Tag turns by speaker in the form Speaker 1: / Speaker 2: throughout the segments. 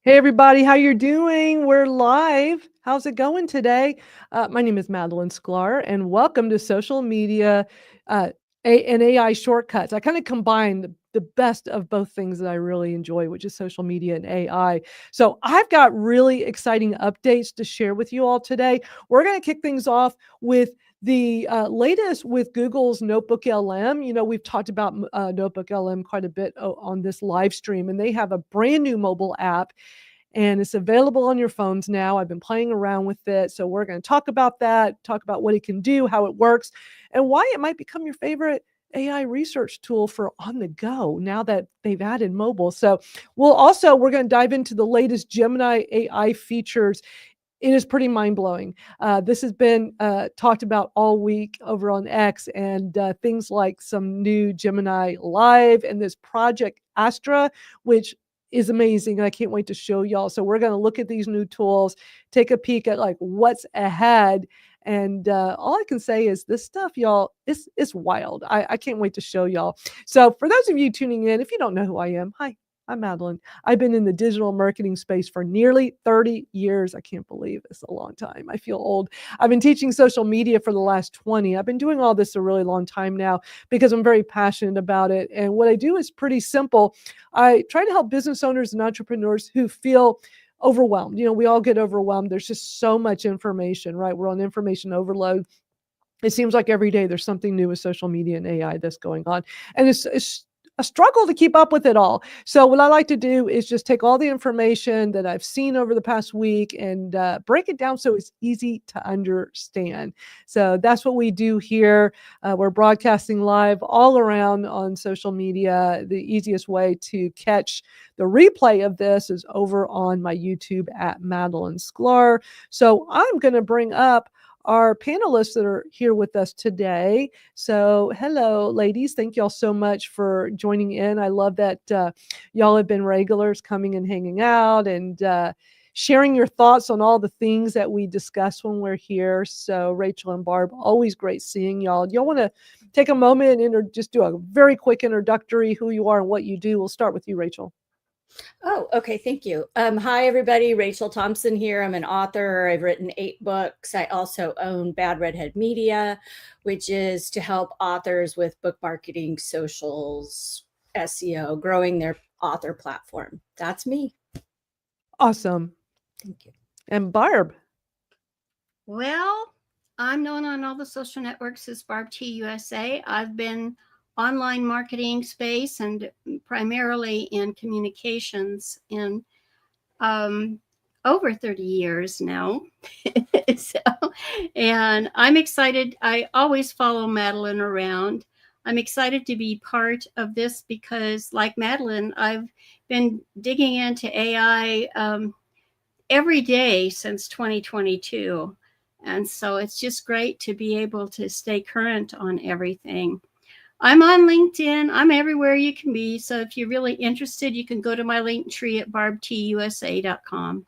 Speaker 1: Hey everybody, how you're doing? We're live. How's it going today? My name is Madeline Sklar, and welcome to Social Media uh, and AI Shortcuts. I kind of combine the best of both things that I really enjoy, which is social media and AI. So I've got really exciting updates to share with you all today. We're going to kick things off with the latest with Google's NotebookLM. We've talked about NotebookLM quite a bit on this live stream, and they have a brand new mobile app and it's available on your phones now. I've been playing around with it. So we're going to talk about that, talk about what it can do, how it works, and why it might become your favorite AI research tool for on the go now that they've added mobile. So we're going to dive into the latest Gemini AI features. It is pretty mind-blowing. This has been talked about all week over on X, and things like some new Gemini Live and this Project Astra, which is amazing. I can't wait to show y'all. So we're going to look at these new tools, take a peek at like what's ahead. And all I can say is this stuff, y'all, it's wild. I can't wait to show y'all. So for those of you tuning in, if you don't know who I am, hi, I'm Madeline. I've been in the digital marketing space for nearly 30 years. I can't believe it's a long time. I feel old. I've been teaching social media for the last 20. I've been doing all this a really long time now because I'm very passionate about it. And what I do is pretty simple. I try to help business owners and entrepreneurs who feel overwhelmed. We all get overwhelmed. There's just so much information, right? We're on information overload. It seems like every day there's something new with social media and AI that's going on. And it's a struggle to keep up with it all. So what I like to do is just take all the information that I've seen over the past week and break it down so it's easy to understand. So that's what we do here. We're broadcasting live all around on social media. The easiest way to catch the replay of this is over on my YouTube at Madeline Sklar. So I'm going to bring up our panelists that are here with us today. So hello, ladies. Thank y'all so much for joining in. I love that y'all have been regulars coming and hanging out and sharing your thoughts on all the things that we discuss when we're here. So Rachel and Barb, always great seeing y'all. Y'all want to take a moment and just do a very quick introductory, who you are and what you do. We'll start with you, Rachel.
Speaker 2: Oh, okay. Thank you. Hi, everybody. Rachel Thompson here. I'm an author. I've written 8 books. I also own Bad Redhead Media, which is to help authors with book marketing, socials, SEO, growing their author platform. That's me.
Speaker 1: Awesome.
Speaker 2: Thank you.
Speaker 1: And Barb.
Speaker 3: Well, I'm known on all the social networks as Barb T USA. I've been online marketing space and primarily in communications in over 30 years now. And I'm excited. I always follow Madeline around. I'm excited to be part of this because, like Madeline, I've been digging into AI every day since 2022. And so it's just great to be able to stay current on everything. I'm on LinkedIn. I'm everywhere you can be. So if you're really interested, you can go to my link tree at barbtusa.com.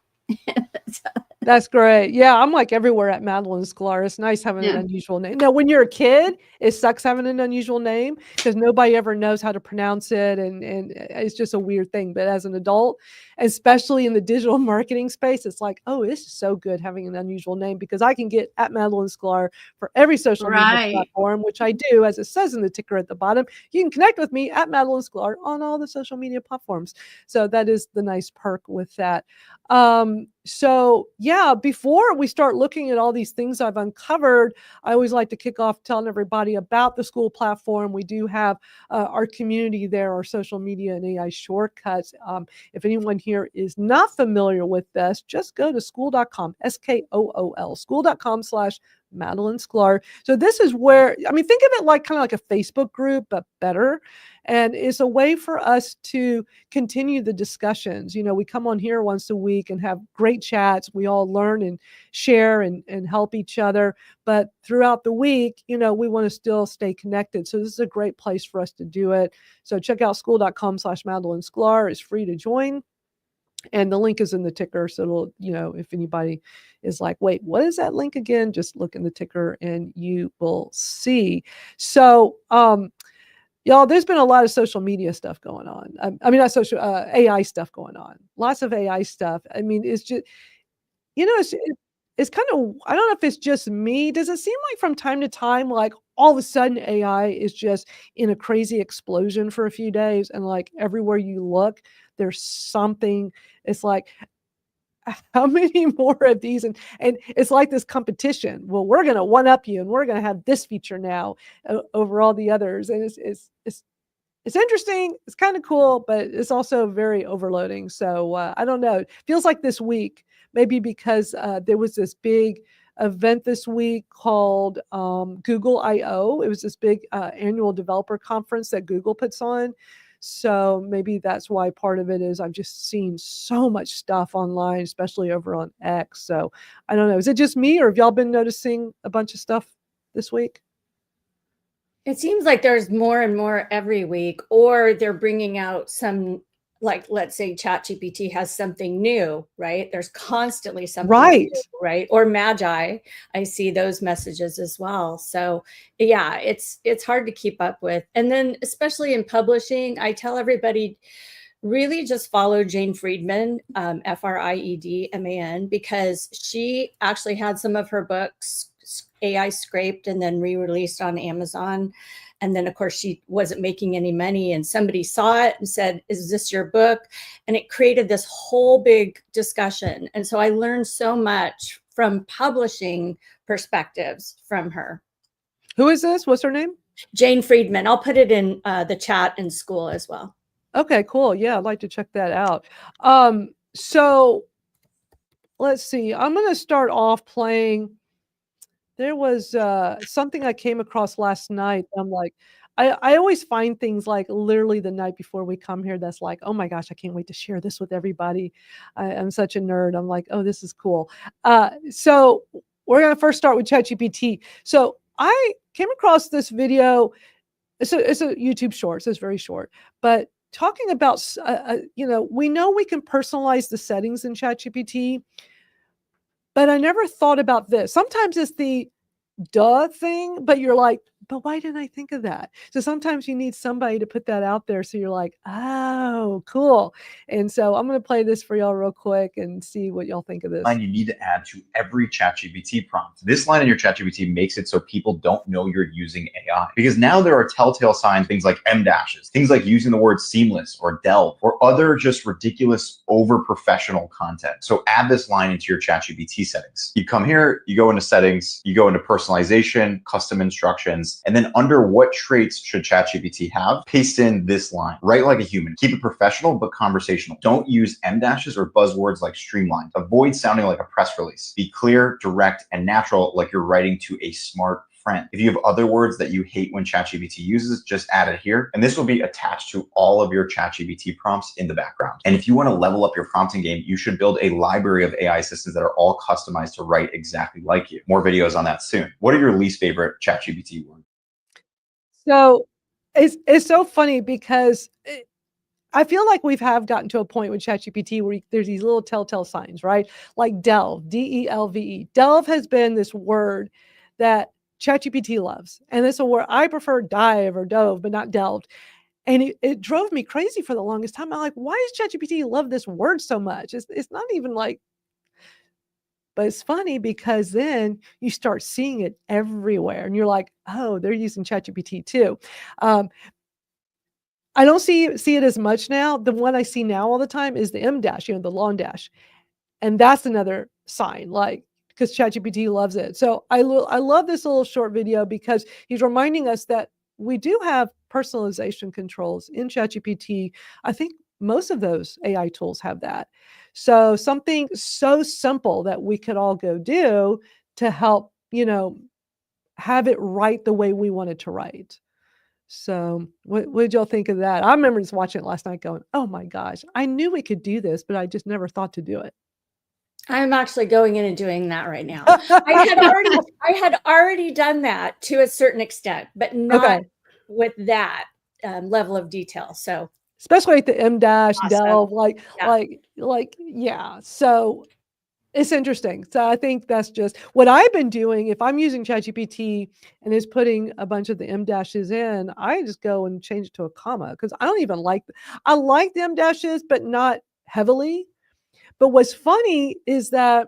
Speaker 1: That's great. Yeah, I'm like everywhere at Madeline Sklar. It's nice having an unusual name. Now, when you're a kid, it sucks having an unusual name because nobody ever knows how to pronounce it, and it's just a weird thing. But as an adult, especially in the digital marketing space, it's like, oh, this is so good having an unusual name because I can get at Madeline Sklar for every social media platform, which I do, as it says in the ticker at the bottom. You can connect with me at Madeline Sklar on all the social media platforms. So that is the nice perk with that. So yeah, before we start looking at all these things I've uncovered, I always like to kick off telling everybody about the school platform. We do have our community there, our social media and AI shortcuts. If anyone here is not familiar with this, just go to school.com, SKOOL, school.com/Madeline Sklar. So this is where, I mean, think of it like kind of like a Facebook group, but better. And it's a way for us to continue the discussions. We come on here once a week and have great chats. We all learn and share and help each other. But throughout the week, we want to still stay connected. So this is a great place for us to do it. So check out school.com/Madeline Sklar. It's free to join. And the link is in the ticker. So it'll, if anybody is like, wait, what is that link again? Just look in the ticker and you will see. So, Y'all, there's been a lot of social media stuff going on. I mean, not social, AI stuff going on. Lots of AI stuff. I mean, it's just, it's kind of, I don't know if it's just me. Does it seem like from time to time, like all of a sudden AI is just in a crazy explosion for a few days, and like everywhere you look, there's something. It's like, how many more of these? And it's like this competition. Well, we're going to one up you, and we're going to have this feature now over all the others. And it's interesting. It's kind of cool, but it's also very overloading. So I don't know. It feels like this week, maybe because there was this big event this week called Google I/O. It was this big annual developer conference that Google puts on. So maybe that's why part of it is I've just seen so much stuff online, especially over on X. So I don't know. Is it just me, or have y'all been noticing a bunch of stuff this week?
Speaker 2: It seems like there's more and more every week, or they're bringing out some, like, let's say ChatGPT has something new, right? There's constantly something
Speaker 1: Right.
Speaker 2: new, right? Or Magi, I see those messages as well. So yeah, it's hard to keep up with. And then especially in publishing, I tell everybody, really just follow Jane Friedman, Friedman, because she actually had some of her books AI scraped and then re-released on Amazon. And then, of course, she wasn't making any money, and somebody saw it and said, "Is this your book?" And it created this whole big discussion. And so I learned so much from publishing perspectives from her.
Speaker 1: Who is this? What's her name?
Speaker 2: Jane Friedman. I'll put it in the chat in school as well.
Speaker 1: Okay, cool. Yeah, I'd like to check that out. So let's see. I'm going to start off playing. There was something I came across last night. I'm like, I always find things like literally the night before we come here that's like, oh my gosh, I can't wait to share this with everybody. I'm such a nerd. I'm like, oh, this is cool. So we're going to first start with ChatGPT. So I came across this video. It's a YouTube short, so it's very short, but talking about, we know we can personalize the settings in ChatGPT, but I never thought about this. Sometimes it's the duh thing, but you're like, but why didn't I think of that? So sometimes you need somebody to put that out there. So you're like, oh, cool. And so I'm going to play this for y'all real quick and see what y'all think of this.
Speaker 4: Line you need to add to every ChatGPT prompt. This line in your ChatGPT makes it so people don't know you're using AI, because now there are telltale signs, things like M dashes, things like using the word seamless or delve, or other just ridiculous over professional content. So add this line into your ChatGPT settings. You come here, you go into settings, you go into personalization, custom instructions, and then under what traits should ChatGPT have, paste in this line. Write like a human. Keep it professional but conversational. Don't use M dashes or buzzwords like streamlined. Avoid sounding like a press release. Be clear, direct, and natural, like you're writing to a smart friend. If you have other words that you hate when ChatGPT uses, just add it here. And this will be attached to all of your ChatGPT prompts in the background. And if you want to level up your prompting game, you should build a library of AI assistants that are all customized to write exactly like you. More videos on that soon. What are your least favorite ChatGPT words?
Speaker 1: So it's so funny because I feel like we've gotten to a point with ChatGPT where there's these little telltale signs, right? Like delve, DELVE. Delve has been this word that ChatGPT loves. And it's a word I prefer dive or dove, but not delved. And it drove me crazy for the longest time. I'm like, why does ChatGPT love this word so much? It's not even like, but it's funny because then you start seeing it everywhere and you're like, oh, they're using ChatGPT too. I don't see it as much now. The one I see now all the time is the M dash, the long dash. And that's another sign, like, because ChatGPT loves it. So I love this little short video because he's reminding us that we do have personalization controls in ChatGPT. I think most of those AI tools have that. So something so simple that we could all go do to help, have it write the way we want it to write. So what did y'all think of that? I remember just watching it last night going, oh my gosh, I knew we could do this, but I just never thought to do it.
Speaker 2: I'm actually going in and doing that right now. I had already done that to a certain extent, but not with that level of detail. So
Speaker 1: especially at the M dash
Speaker 2: awesome.
Speaker 1: delve, yeah. So It's interesting. So I think that's just what I've been doing. If I'm using ChatGPT and it's putting a bunch of the M dashes in, I just go and change it to a comma because I don't even like. I like the M dashes, but not heavily. But what's funny is that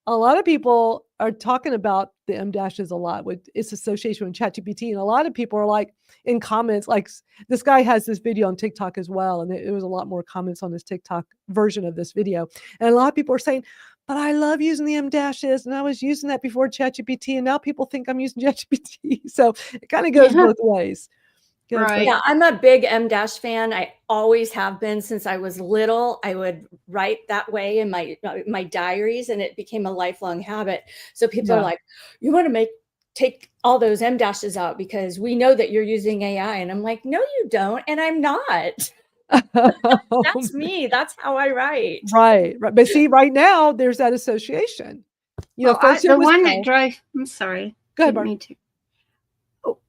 Speaker 1: a lot of people are talking about the M dashes a lot with its association with ChatGPT, and a lot of people are like in comments, like this guy has this video on TikTok as well, and there was a lot more comments on this TikTok version of this video, and a lot of people are saying, "But I love using the M dashes, and I was using that before ChatGPT, and now people think I'm using ChatGPT." So it kind of goes
Speaker 3: Yeah.
Speaker 1: both ways.
Speaker 3: Right.
Speaker 2: Yeah, I'm a big M dash fan. I always have been since I was little. I would write that way in my diaries, and it became a lifelong habit. So people are
Speaker 1: Yeah.
Speaker 2: like, "You want to take all those M dashes out because we know that you're using AI." And I'm like, "No, you don't, and I'm not. That's me. That's how I write."
Speaker 1: Right, right. But see, right now there's that association.
Speaker 3: Well,
Speaker 1: First it
Speaker 3: the
Speaker 1: was
Speaker 3: one that
Speaker 1: health.
Speaker 3: drives, I'm sorry,
Speaker 1: Go ahead,
Speaker 3: didn't
Speaker 1: Barb.
Speaker 3: mean to.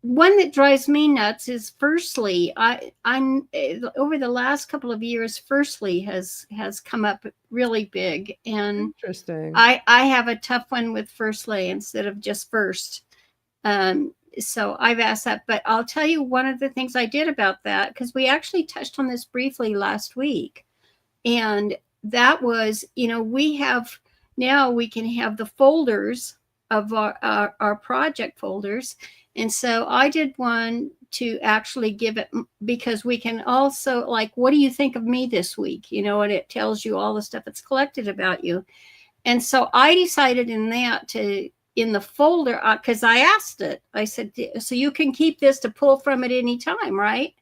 Speaker 3: One that drives me nuts is Firstly. I'm over the last couple of years, Firstly has come up really big, and
Speaker 1: Interesting.
Speaker 3: I have a tough one with Firstly instead of just First. So I've asked that, but I'll tell you one of the things I did about that, because we actually touched on this briefly last week, and that was, we have now we can have the folders of our project folders. And so I did one to actually give it, because we can also, like, what do you think of me this week? And it tells you all the stuff that's collected about you. And so I decided in the folder, because I asked it, I said, so you can keep this to pull from at any time, right?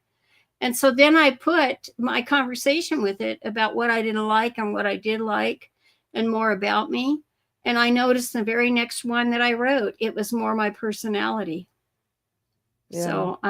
Speaker 3: And so then I put my conversation with it about what I didn't like and what I did like, and more about me. And I noticed the very next one that I wrote, it was more my personality.
Speaker 1: Yeah.
Speaker 3: So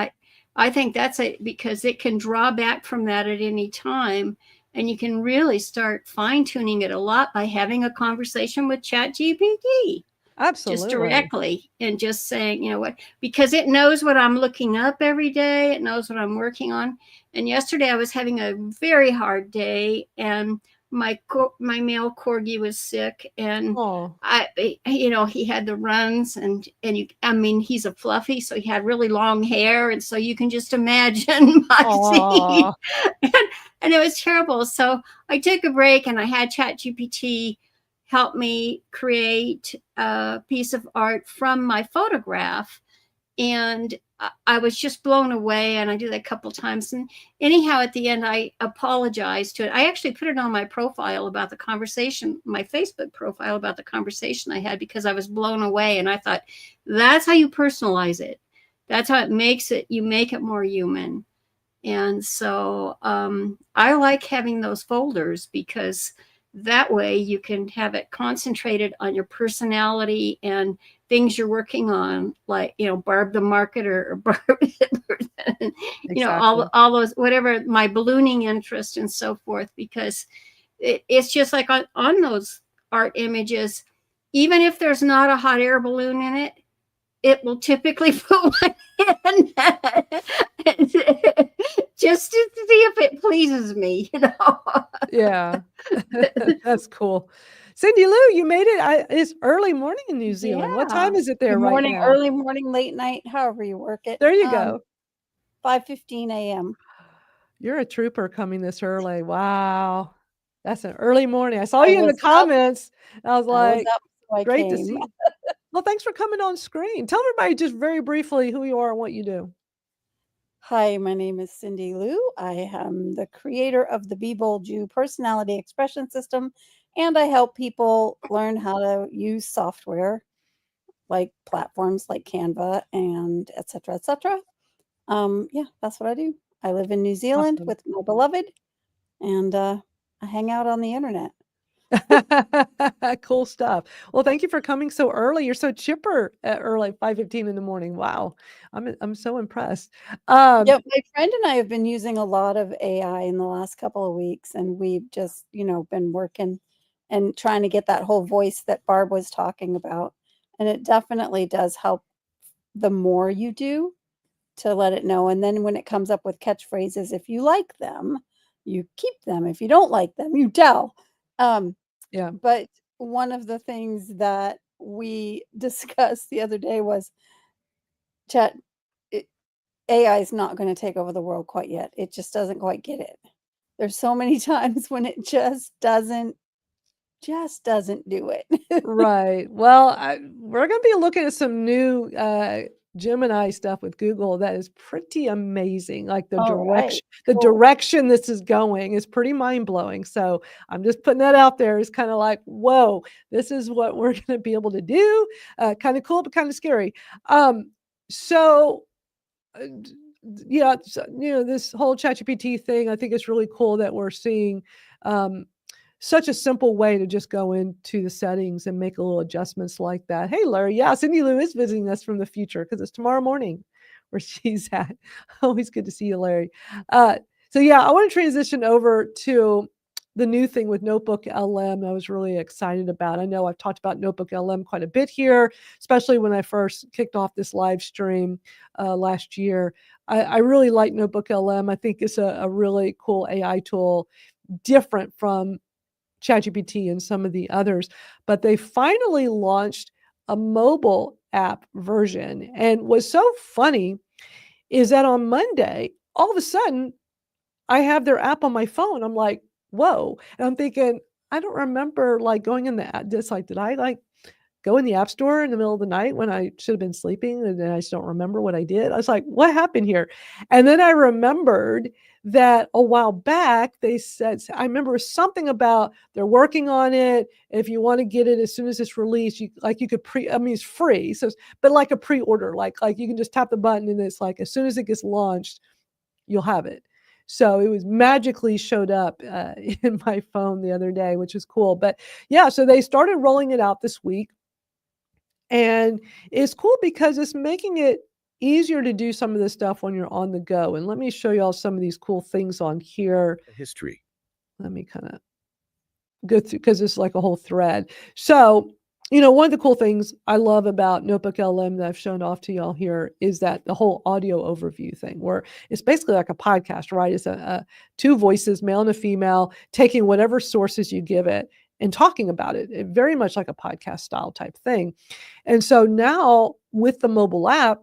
Speaker 3: I think that's it, because it can draw back from that at any time. And you can really start fine tuning it a lot by having a conversation with ChatGPT.
Speaker 1: Absolutely.
Speaker 3: Just directly, and just saying, what, because it knows what I'm looking up every day. It knows what I'm working on. And yesterday I was having a very hard day, and my male corgi was sick, and he had the runs, and he's a fluffy, so he had really long hair, and so you can just imagine my scene. And it was terrible. So I took a break, and I had ChatGPT help me create a piece of art from my photograph. And I was just blown away, and I did that a couple times. And anyhow, at the end, I apologized to it. I actually put it on my profile about the conversation, my Facebook profile about the conversation I had, because I was blown away. And I thought, that's how you personalize it. That's how you make it more human. And so I like having those folders, because that way you can have it concentrated on your personality and things you're working on, like, Barb the marketer, or Barb,
Speaker 1: Exactly.
Speaker 3: all those, whatever, my ballooning interest and so forth, because it's just like on those art images, even if there's not a hot air balloon in it, it will typically put one in just to see if it pleases me,
Speaker 1: Yeah. That's cool. Cindy Lou, you made it. It's early morning in New Zealand. What time is it there
Speaker 5: Good morning,
Speaker 1: right now?
Speaker 5: early morning, late night, however you work it.
Speaker 1: There you go.
Speaker 5: 5:15 a.m.
Speaker 1: You're a trooper coming this early. Wow. That's an early morning. I saw you in the
Speaker 5: was up.
Speaker 1: comments. I was
Speaker 5: I
Speaker 1: like,
Speaker 5: was up, so I
Speaker 1: great to
Speaker 5: came.
Speaker 1: see. Well, thanks for coming on screen. Tell everybody just very briefly who you are and what you do.
Speaker 5: Hi, my name is Cindy Lou. I am the creator of the Be Bold You personality expression system, and I help people learn how to use software like platforms like Canva and et cetera, et cetera. Yeah, that's what I do. I live in New Zealand
Speaker 1: Awesome.
Speaker 5: with my beloved, and I hang out on the internet.
Speaker 1: Cool stuff. Well, thank you for coming so early. You're so chipper at early 5:15 in the morning. Wow. I'm so impressed.
Speaker 5: Yep, my friend and I have been using a lot of AI in the last couple of weeks, and we've just, been working and trying to get that whole voice that Barb was talking about. And it definitely does help the more you do to let it know. And then when it comes up with catchphrases, if you like them, you keep them. If you don't like them, you tell.
Speaker 1: Yeah.
Speaker 5: But one of the things that we discussed the other day was chat AI is not going to take over the world quite yet. It just doesn't quite get it. There's so many times when it just doesn't do it.
Speaker 1: Right. Well, we're going to be looking at some new Gemini stuff with Google that is pretty amazing. Like the
Speaker 5: All right,
Speaker 1: the
Speaker 5: cool.
Speaker 1: direction this is going is pretty mind blowing. So I'm just putting that out there. It's kind of like, whoa, this is what we're going to be able to do. Kind of cool, but kind of scary. So yeah, so, this whole ChatGPT thing, I think it's really cool that we're seeing such a simple way to just go into the settings and make a little adjustments like that. Hey, Larry. Yeah, Cindy Lou is visiting us from the future because it's tomorrow morning where she's at. Always good to see you, Larry. So yeah, I want to transition over to the new thing with NotebookLM. I was really excited about. I know I've talked about NotebookLM quite a bit here, especially when I first kicked off this live stream last year. I really like NotebookLM. I think it's a really cool AI tool, different from ChatGPT and some of the others, but they finally launched a mobile app version. And what's so funny is that on Monday, all of a sudden, I have their app on my phone. I'm like, whoa. And I'm thinking, I don't remember like going in the app. Just like, did I like go in the app store in the middle of the night when I should have been sleeping and then I just don't remember what I did? I was like, what happened here? And then I remembered that a while back they said, I remember something about they're working on it. If you want to get it as soon as it's released, you could it's free. So, but like a pre-order, like you can just tap the button and it's like, as soon as it gets launched, you'll have it. So it was magically showed up in my phone the other day, which is cool. But yeah, so they started rolling it out this week. And it's cool because it's making it easier to do some of this stuff when you're on the go. And let me show y'all some of these cool things on here.
Speaker 6: History.
Speaker 1: Let me kind of go through because it's like a whole thread. So, one of the cool things I love about NotebookLM that I've shown off to y'all here is that the whole audio overview thing, where it's basically like a podcast, right? It's two voices, male and a female, taking whatever sources you give it and talking about it, very much like a podcast style type thing. And so now with the mobile app,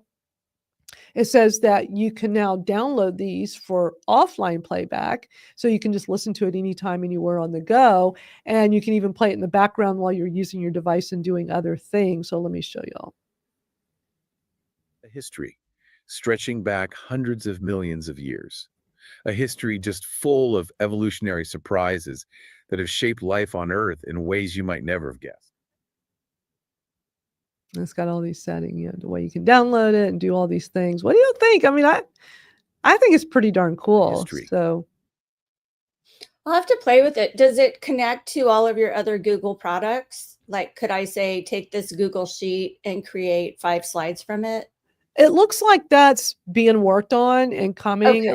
Speaker 1: it says that you can now download these for offline playback. So you can just listen to it anytime, anywhere on the go. And you can even play it in the background while you're using your device and doing other things. So let me show y'all.
Speaker 6: A history stretching back hundreds of millions of years. A history just full of evolutionary surprises that have shaped life on Earth in ways you might never have guessed.
Speaker 1: It's got all these settings, the way you can download it and do all these things. What do you think? I mean, I think it's pretty darn cool.
Speaker 6: History.
Speaker 1: So
Speaker 2: I'll have to play with it. Does it connect to all of your other Google products? Like, could I say, take this Google sheet and create 5 slides from it?
Speaker 1: it looks like that's being worked on and coming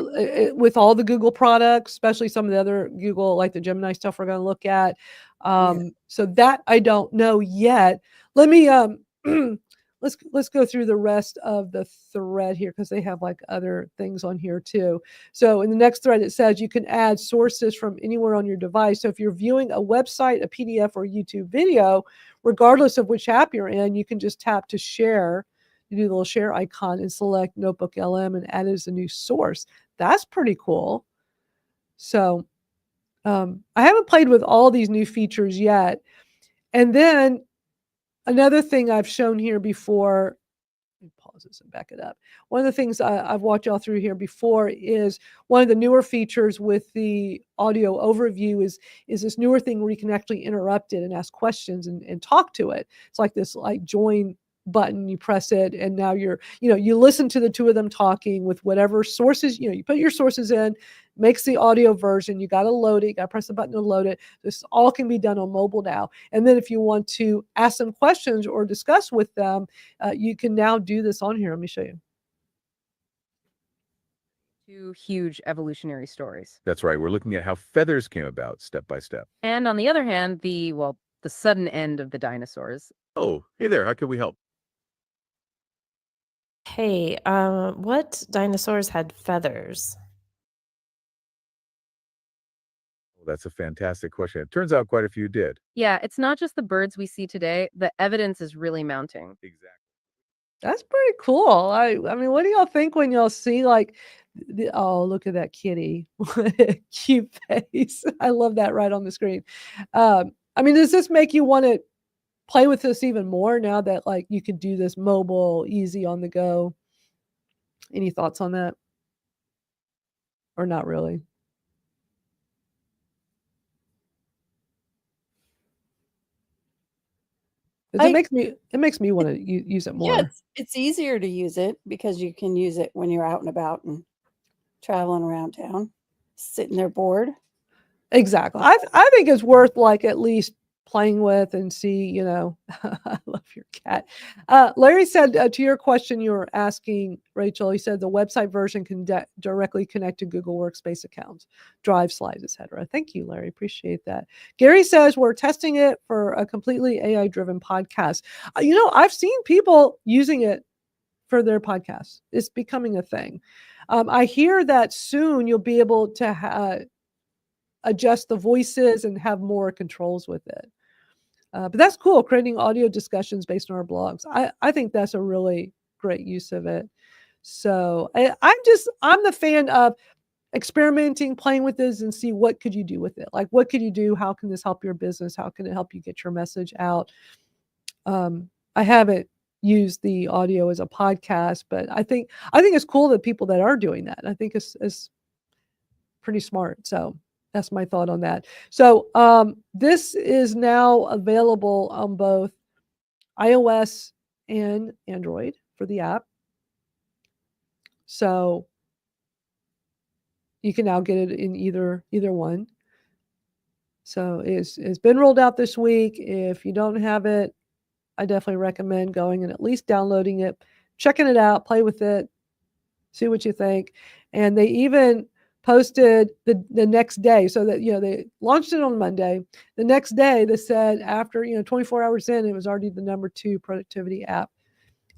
Speaker 1: with all the Google products, especially some of the other Google, like the Gemini stuff we're going to look at. So that I don't know yet. Let me let's go through the rest of the thread here because they have like other things on here too. So in the next thread, it says you can add sources from anywhere on your device. So if you're viewing a website, a PDF, or YouTube video, regardless of which app you're in, you can just tap to share. You do the little share icon and select NotebookLM and add it as a new source. That's pretty cool. So I haven't played with all these new features yet. And then another thing I've shown here before, let me pause this and back it up. One of the things I've walked y'all through here before is one of the newer features with the audio overview is this newer thing where you can actually interrupt it and ask questions and talk to it. It's like this like join button, you press it, and now you listen to the two of them talking with whatever sources, you put your sources in, makes the audio version, you got to load it, you got to press the button to load it. This all can be done on mobile now. And then if you want to ask them questions or discuss with them, you can now do this on here. Let me show you.
Speaker 7: 2 huge evolutionary stories.
Speaker 6: That's right. We're looking at how feathers came about step by step.
Speaker 7: And on the other hand, the sudden end of the dinosaurs.
Speaker 6: Oh, hey there. How can we help?
Speaker 8: Hey, what dinosaurs had feathers?
Speaker 6: That's a fantastic question. It turns out quite a few did.
Speaker 7: Yeah, it's not just the birds we see today. The evidence is really mounting.
Speaker 6: Exactly.
Speaker 1: That's pretty cool. I mean, what do y'all think when y'all see like oh, look at that kitty. What a cute face. I love that right on the screen. I mean, does this make you want to play with this even more now that like you can do this mobile, easy on the go? Any thoughts on that? Or not really? It makes me want to use it more.
Speaker 5: Yeah, it's easier to use it because you can use it when you're out and about and traveling around town, sitting there bored.
Speaker 1: Exactly. I think it's worth like at least playing with and see, you know. I love your cat. Larry said to your question you were asking, Rachel, he said the website version can directly connect to Google Workspace accounts, Drive, Slides, etc. Thank you, Larry. Appreciate that. Gary says we're testing it for a completely AI-driven podcast. You know, I've seen people using it for their podcasts. It's becoming a thing. I hear that soon you'll be able to adjust the voices and have more controls with it. But that's cool, creating audio discussions based on our blogs. I think that's a really great use of it. So I'm the fan of experimenting, playing with this and see what could you do with it. Like, what could you do? How can this help your business? How can it help you get your message out? I haven't used the audio as a podcast, but I think it's cool that people that are doing that. I think it's pretty smart. So that's my thought on that. So this is now available on both iOS and Android for the app. So you can now get it in either one. So it's been rolled out this week. If you don't have it, I definitely recommend going and at least downloading it, checking it out, play with it, see what you think. And they even posted the next day, so that, you know, they launched it on Monday. The next day they said after, 24 hours in, it was already the number 2 productivity app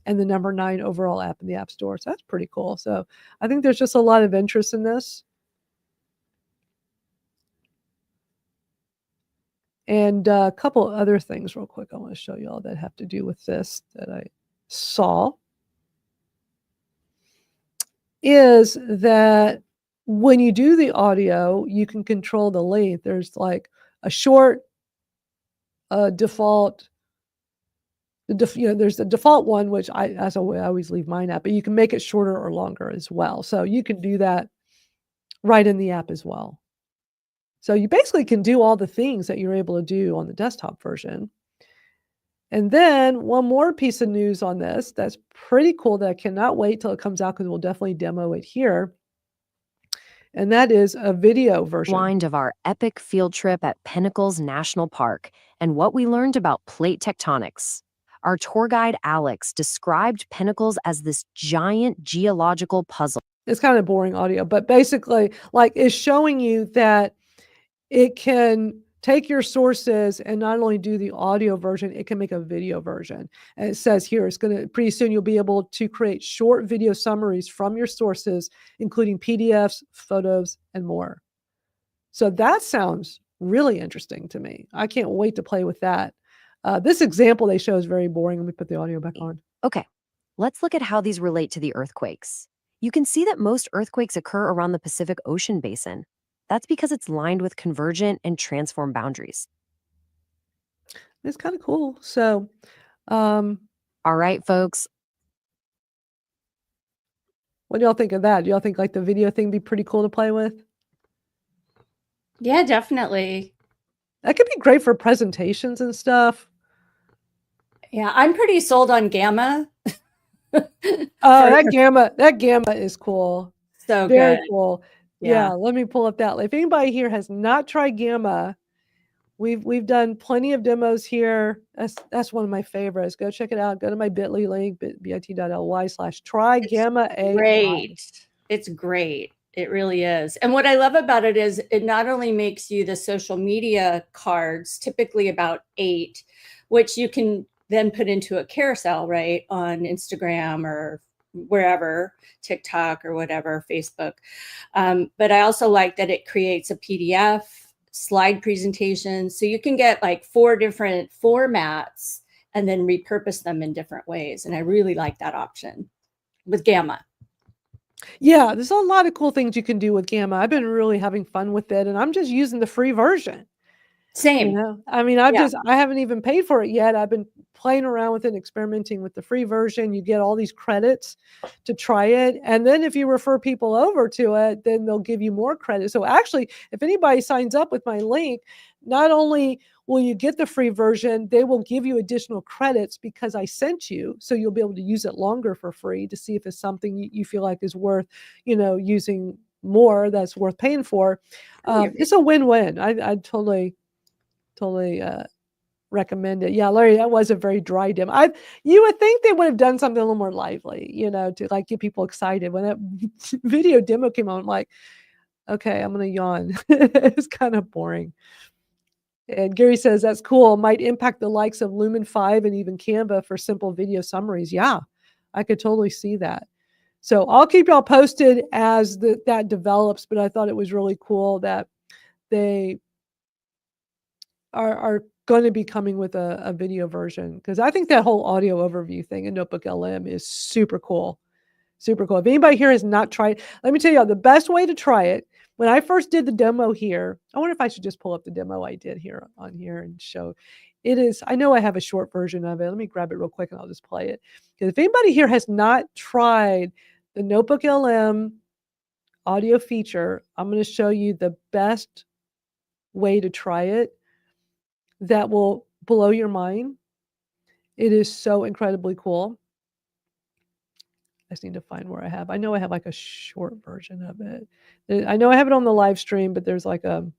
Speaker 1: and the number 9 overall app in the App Store. So that's pretty cool. So I think there's just a lot of interest in this. And a couple other things real quick I want to show you all that have to do with this that I saw is that when you do the audio, you can control the length. There's like a short default. There's the default one, which I always leave mine at, but you can make it shorter or longer as well. So you can do that right in the app as well. So you basically can do all the things that you're able to do on the desktop version. And then one more piece of news on this that's pretty cool that I cannot wait till it comes out because we'll definitely demo it here. And that is a video version.
Speaker 8: Rewind of our epic field trip at Pinnacles National Park and what we learned about plate tectonics. Our tour guide Alex described Pinnacles as this giant geological puzzle.
Speaker 1: It's kind of boring audio, but basically, like, it's showing you that it can take your sources and not only do the audio version, it can make a video version. And it says here, pretty soon you'll be able to create short video summaries from your sources, including PDFs, photos, and more. So that sounds really interesting to me. I can't wait to play with that. This example they show is very boring. Let me put the audio back on.
Speaker 8: Okay, let's look at how these relate to the earthquakes. You can see that most earthquakes occur around the Pacific Ocean basin. That's because it's lined with convergent and transform boundaries.
Speaker 1: It's kind of cool. So,
Speaker 8: all right, folks.
Speaker 1: What do y'all think of that? Do y'all think like the video thing be pretty cool to play with?
Speaker 2: Yeah, definitely.
Speaker 1: That could be great for presentations and stuff.
Speaker 2: Yeah, I'm pretty sold on Gamma.
Speaker 1: That Gamma is cool.
Speaker 2: So
Speaker 1: very
Speaker 2: good.
Speaker 1: Cool. Yeah, let me pull up that. If anybody here has not tried Gamma, we've done plenty of demos here. That's one of my favorites. Go check it out. Go to my bit.ly link, bit.ly/try Gamma AI.
Speaker 2: Great. It's great. It really is. And what I love about it is it not only makes you the social media cards, typically about 8, which you can then put into a carousel, right, on Instagram or wherever, TikTok or whatever, Facebook. But I also like that it creates a PDF slide presentations. So you can get like 4 different formats and then repurpose them in different ways. And I really like that option with Gamma.
Speaker 1: Yeah, there's a lot of cool things you can do with Gamma. I've been really having fun with it, and I'm just using the free version.
Speaker 2: Same.
Speaker 1: You know, I mean, I haven't even paid for it yet. I've been playing around with it, experimenting with the free version. You get all these credits to try it. And then if you refer people over to it, then they'll give you more credit. So actually, if anybody signs up with my link, not only will you get the free version, they will give you additional credits because I sent you. So you'll be able to use it longer for free to see if it's something you feel like is worth, using more, that's worth paying for. It's a win-win. I totally recommend it. Yeah, Larry, that was a very dry demo. You would think they would have done something a little more lively, to like get people excited. When that video demo came on, I'm like, okay, I'm gonna yawn. It's kind of boring. And Gary says that's cool. Might impact the likes of Lumen 5 and even Canva for simple video summaries. Yeah, I could totally see that. So I'll keep y'all posted as that develops. But I thought it was really cool that they are going to be coming with a video version, because I think that whole audio overview thing in NotebookLM is super cool. Super cool. If anybody here has not tried, let me tell you the best way to try it. When I first did the demo here, I wonder if I should just pull up the demo I did here on here and show. It is, I know I have a short version of it. Let me grab it real quick and I'll just play it. Because if anybody here has not tried the NotebookLM audio feature, I'm going to show you the best way to try it that will blow your mind. It is so incredibly cool. I just need to find where I know I have like a short version of it. I know I have it on the live stream, but there's like okay,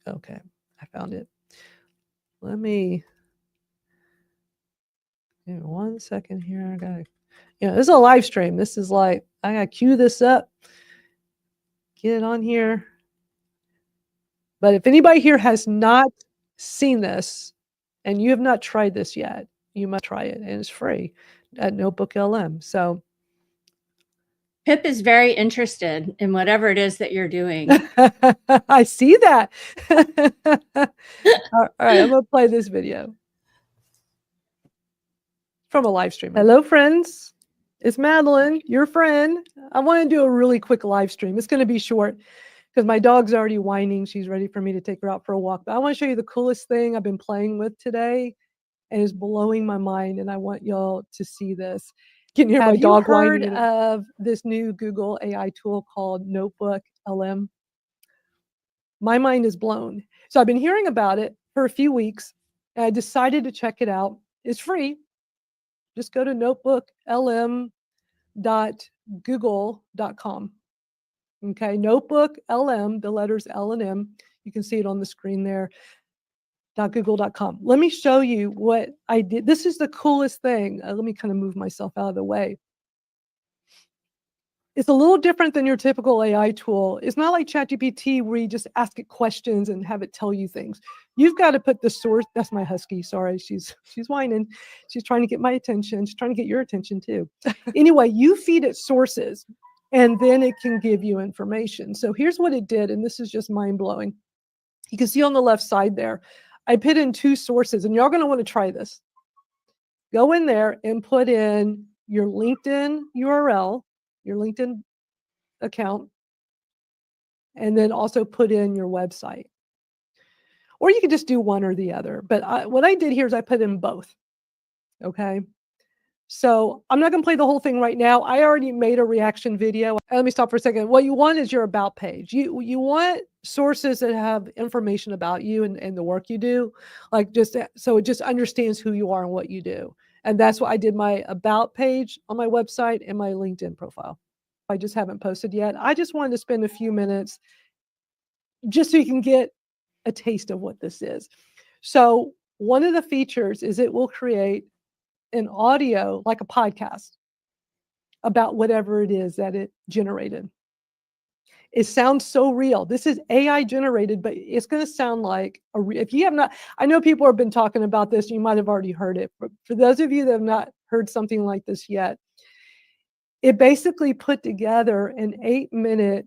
Speaker 1: I found it. Let me, give me 1 second here. I gotta, this is a live stream. This is like, I gotta cue this up, get it on here. But if anybody here has not seen this and you have not tried this yet, you must try it, and it's free at NotebookLM. So
Speaker 2: Pip is very interested in whatever it is that you're doing.
Speaker 1: I see that. All right, I'm going to play this video from a live stream. Hello, friends. It's Madeline, your friend. I want to do a really quick live stream. It's going to be short because my dog's already whining. She's ready for me to take her out for a walk. But I want to show you the coolest thing I've been playing with today, and it's blowing my mind, and I want y'all to see this. Can you hear my dog whining? Have you heard of this new Google AI tool called NotebookLM? My mind is blown. So I've been hearing about it for a few weeks, and I decided to check it out. It's free. Just go to notebooklm.google.com. Okay, NotebookLM, the letters L and M. You can see it on the screen there. .google.com. Let me show you what I did. This is the coolest thing. Let me kind of move myself out of the way. It's a little different than your typical AI tool. It's not like ChatGPT where you just ask it questions and have it tell you things. You've got to put the source. That's my husky. Sorry, she's whining. She's trying to get my attention. She's trying to get your attention too. Anyway, you feed it sources, and then it can give you information. So here's what it did, and this is just mind blowing. You can see on the left side there, I put in 2 sources, and y'all going to want to try this. Go in there and put in your LinkedIn URL, your LinkedIn account, and then also put in your website. Or you could just do one or the other. But what I did here is I put in both. Okay. So I'm not going to play the whole thing right now. I already made a reaction video. Let me stop for a second. What you want is your about page. You want sources that have information about you and the work you do, like so it just understands who you are and what you do. And that's what I did my about page on my website and my LinkedIn profile. I just haven't posted yet. I just wanted to spend a few minutes just so you can get a taste of what this is. So one of the features is it will create an audio, like a podcast, about whatever it is that it generated. It sounds so real. This is AI generated, but it's going to sound like if you have not, I know people have been talking about this, you might have already heard it, but for those of you that have not heard something like this yet, it basically put together an 8-minute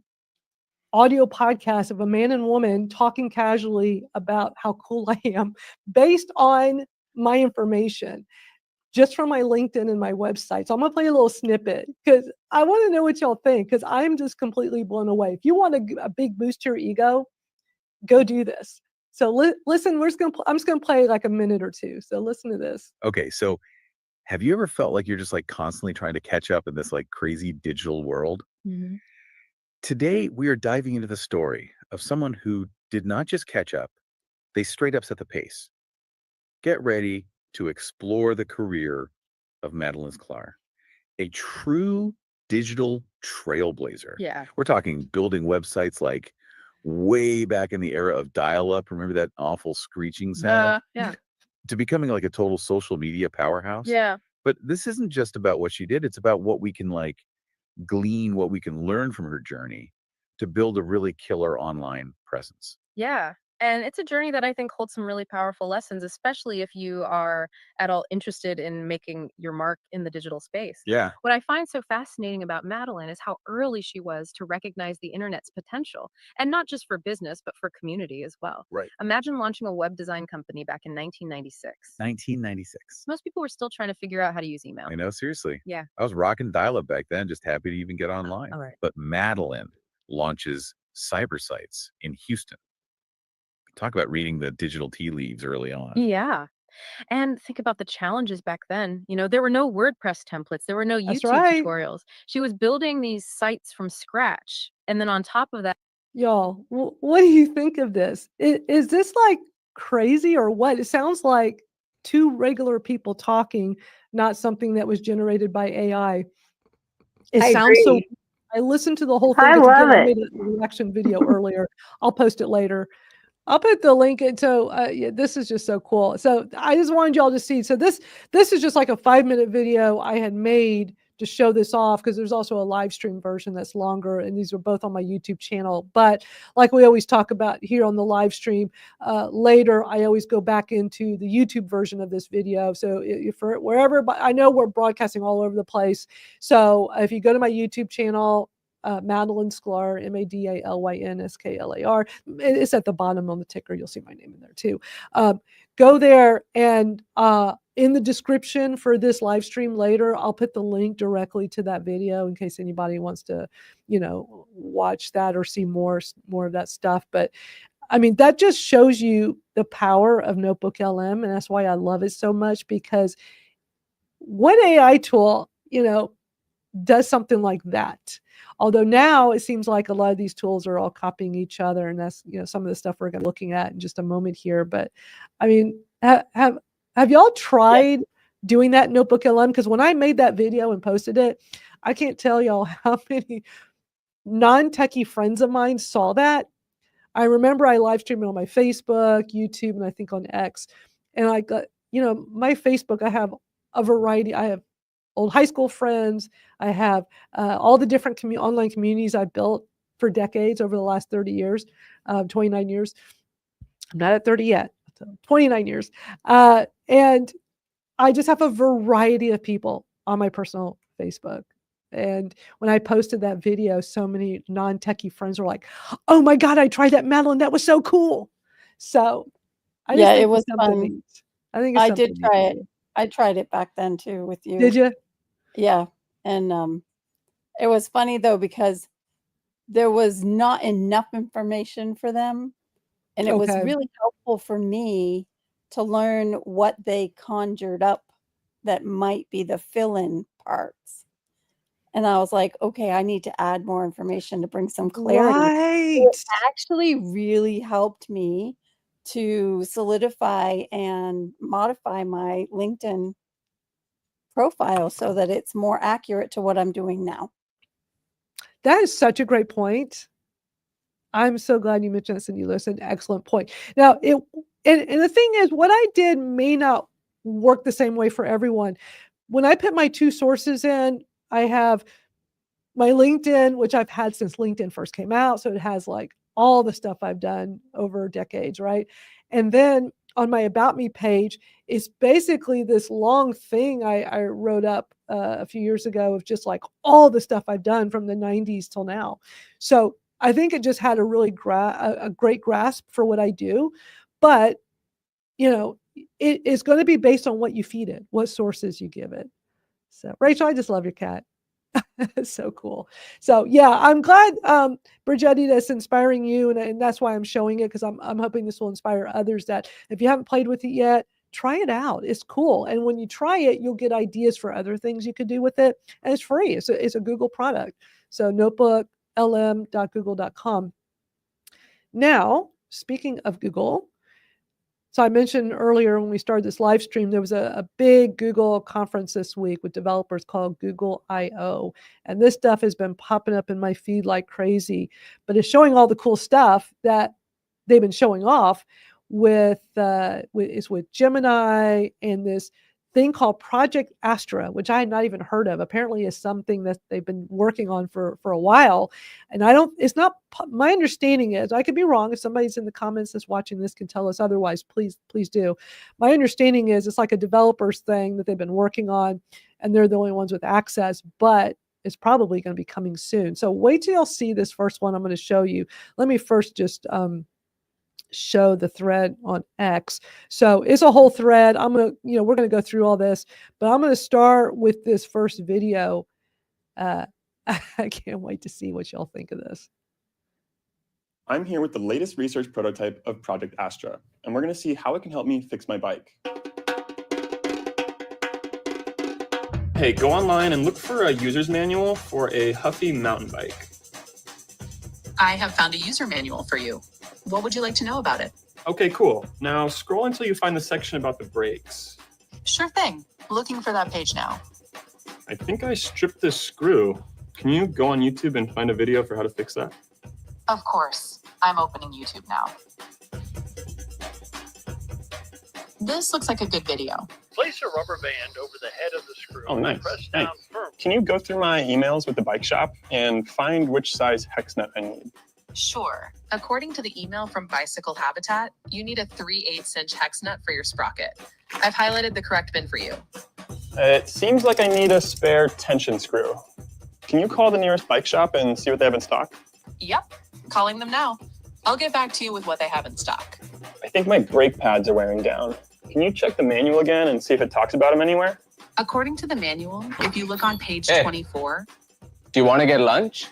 Speaker 1: audio podcast of a man and woman talking casually about how cool I am based on my information, just from my LinkedIn and my website. So I'm gonna play a little snippet because I want to know what y'all think, because I'm just completely blown away. If you want a big boost to your ego, go do this. So listen, I'm just gonna play like a minute or two. So listen to this.
Speaker 6: Okay, so have you ever felt like you're just like constantly trying to catch up in this like crazy digital world?
Speaker 8: Mhm.
Speaker 6: Today, we are diving into the story of someone who did not just catch up, they straight up set the pace. Get ready to explore the career of Madeline Sklar, a true digital trailblazer.
Speaker 7: Yeah.
Speaker 6: We're talking building websites like way back in the era of dial-up. Remember that awful screeching sound?
Speaker 7: Yeah.
Speaker 6: To becoming like a total social media powerhouse.
Speaker 7: Yeah.
Speaker 6: But this isn't just about what she did. It's about what we can like glean, what we can learn from her journey to build a really killer online presence.
Speaker 7: Yeah. And it's a journey that I think holds some really powerful lessons, especially if you are at all interested in making your mark in the digital space.
Speaker 6: Yeah.
Speaker 7: What I find so fascinating about Madeline is how early she was to recognize the internet's potential, and not just for business, but for community as well.
Speaker 6: Right.
Speaker 7: Imagine launching a web design company back in 1996.
Speaker 6: 1996.
Speaker 7: Most people were still trying to figure out how to use email.
Speaker 6: I know, seriously.
Speaker 7: Yeah.
Speaker 6: I was rocking dial-up back then, just happy to even get online.
Speaker 7: All right.
Speaker 6: But Madeline launches cyber sites in Houston. Talk about reading the digital tea leaves early on.
Speaker 7: Yeah. And think about the challenges back then. There were no WordPress templates, there were no
Speaker 1: That's
Speaker 7: YouTube
Speaker 1: right.
Speaker 7: tutorials. She was building these sites from scratch. And then on top of that,
Speaker 1: Y'all, what do you think of this? Is this like crazy or what? It sounds like two regular people talking, not something that was generated by AI. It
Speaker 2: I
Speaker 1: sounds so.
Speaker 2: agree.
Speaker 1: I listened to the whole thing
Speaker 2: I
Speaker 1: 'cause again,
Speaker 2: love
Speaker 1: I
Speaker 2: it.
Speaker 1: made a reaction video earlier. I'll post it later. I'll put the link into, yeah, this is just so cool. So I just wanted y'all to see. So this is just like a 5-minute video I had made to show this off, because there's also a live stream version that's longer, and these are both on my YouTube channel. But like we always talk about here on the live stream, later I always go back into the YouTube version of this video. So for wherever, but I know we're broadcasting all over the place. So if you go to my YouTube channel, Madeline Sklar, MADALYNSKLAR. It's at the bottom on the ticker. You'll see my name in there too. Go there, and in the description for this live stream later, I'll put the link directly to that video in case anybody wants to, watch that or see more of that stuff. But I mean, that just shows you the power of NotebookLM, and that's why I love it so much, because what AI tool, does something like that? Although now it seems like a lot of these tools are all copying each other, and that's some of the stuff we're going to be looking at in just a moment here. But I mean, have y'all tried doing that in NotebookLM? Because when I made that video and posted it, I can't tell y'all how many non-techie friends of mine saw that. I remember I live streamed it on my Facebook, YouTube, and I think on X. And I got, my Facebook, I have a variety. I have old high school friends. I have all the different online communities I've built for decades over the last 30 years, 29 years. I'm not at 30 yet, so 29 years. And I just have a variety of people on my personal Facebook. And when I posted that video, so many non-techie friends were like, "Oh my God, I tried that, Madeline. That was so cool." So I just think
Speaker 5: it was
Speaker 1: it's something
Speaker 5: fun.
Speaker 1: neat. I think it's
Speaker 5: I
Speaker 1: something
Speaker 5: did
Speaker 1: neat
Speaker 5: try
Speaker 1: to
Speaker 5: it.
Speaker 1: do.
Speaker 5: I tried it back then too with you.
Speaker 1: Did you?
Speaker 5: Yeah. And it was funny though, because there was not enough information for them. And it was
Speaker 1: Okay.
Speaker 5: really helpful for me to learn what they conjured up that might be the fill-in parts. And I was like, okay, I need to add more information to bring some clarity.
Speaker 1: Right.
Speaker 5: It actually really helped me to solidify and modify my LinkedIn profile so that it's more accurate to what I'm doing now.
Speaker 1: That is such a great point. I'm so glad you mentioned this, and you listened. Excellent point. Now, and the thing is, what I did may not work the same way for everyone. When I put my two sources in, I have my LinkedIn, which I've had since LinkedIn first came out. So it has like all the stuff I've done over decades, right? And then on my About Me page, it's basically this long thing I wrote up a few years ago of just like all the stuff I've done from the 90s till now. So I think it just had a really a great grasp for what I do, but it is going to be based on what you feed it, what sources you give it. So, Rachel, I just love your cat. So cool. So yeah, I'm glad, Brigetti, that's inspiring you, and that's why I'm showing it, because I'm hoping this will inspire others that if you haven't played with it yet, try it out. It's cool, and when you try it, you'll get ideas for other things you could do with it, and it's free. It's a Google product. So notebooklm.google.com. Now, speaking of Google, so I mentioned earlier when we started this live stream, there was a big Google conference this week with developers called Google I/O. And this stuff has been popping up in my feed like crazy, but it's showing all the cool stuff that they've been showing off with Gemini and this thing called Project Astra, which I had not even heard of. Apparently is something that they've been working on for a while. And it's not, my understanding is, I could be wrong. If somebody's in the comments that's watching this can tell us otherwise, please do. My understanding is it's like a developer's thing that they've been working on, and they're the only ones with access, but it's probably going to be coming soon. So wait till y'all see this first one I'm going to show you. Let me first just show the thread on X. So it's a whole thread. We're going to go through all this, but I'm going to start with this first video. I can't wait to see what y'all think of this.
Speaker 9: I'm here with the latest research prototype of Project Astra, and we're going to see how it can help me fix my bike. Hey, go online and look for a user's manual for a Huffy mountain bike.
Speaker 10: I have found a user manual for you. What would you like to know about it?
Speaker 9: Okay, cool. Now scroll until you find the section about the brakes.
Speaker 10: Sure thing. Looking for that page now.
Speaker 9: I think I stripped this screw. Can you go on YouTube and find a video for how to fix that?
Speaker 10: Of course. I'm opening YouTube now. This looks like a good video.
Speaker 11: Place a rubber band over the head of the screw.
Speaker 9: Oh, nice.
Speaker 11: Press down
Speaker 9: Thanks.
Speaker 11: firmly.
Speaker 9: Can you go through my emails with the bike shop and find which size hex nut I need?
Speaker 10: Sure. According to the email from Bicycle Habitat, you need a 3/8" hex nut for your sprocket. I've highlighted the correct bin for you.
Speaker 9: It seems like I need a spare tension screw. Can you call the nearest bike shop and see what they have in stock?
Speaker 10: Yep. Calling them now. I'll get back to you with what they have in stock.
Speaker 9: I think my brake pads are wearing down. Can you check the manual again and see if it talks about them anywhere?
Speaker 10: According to the manual, if you look on page 24.
Speaker 12: Do you want to get lunch?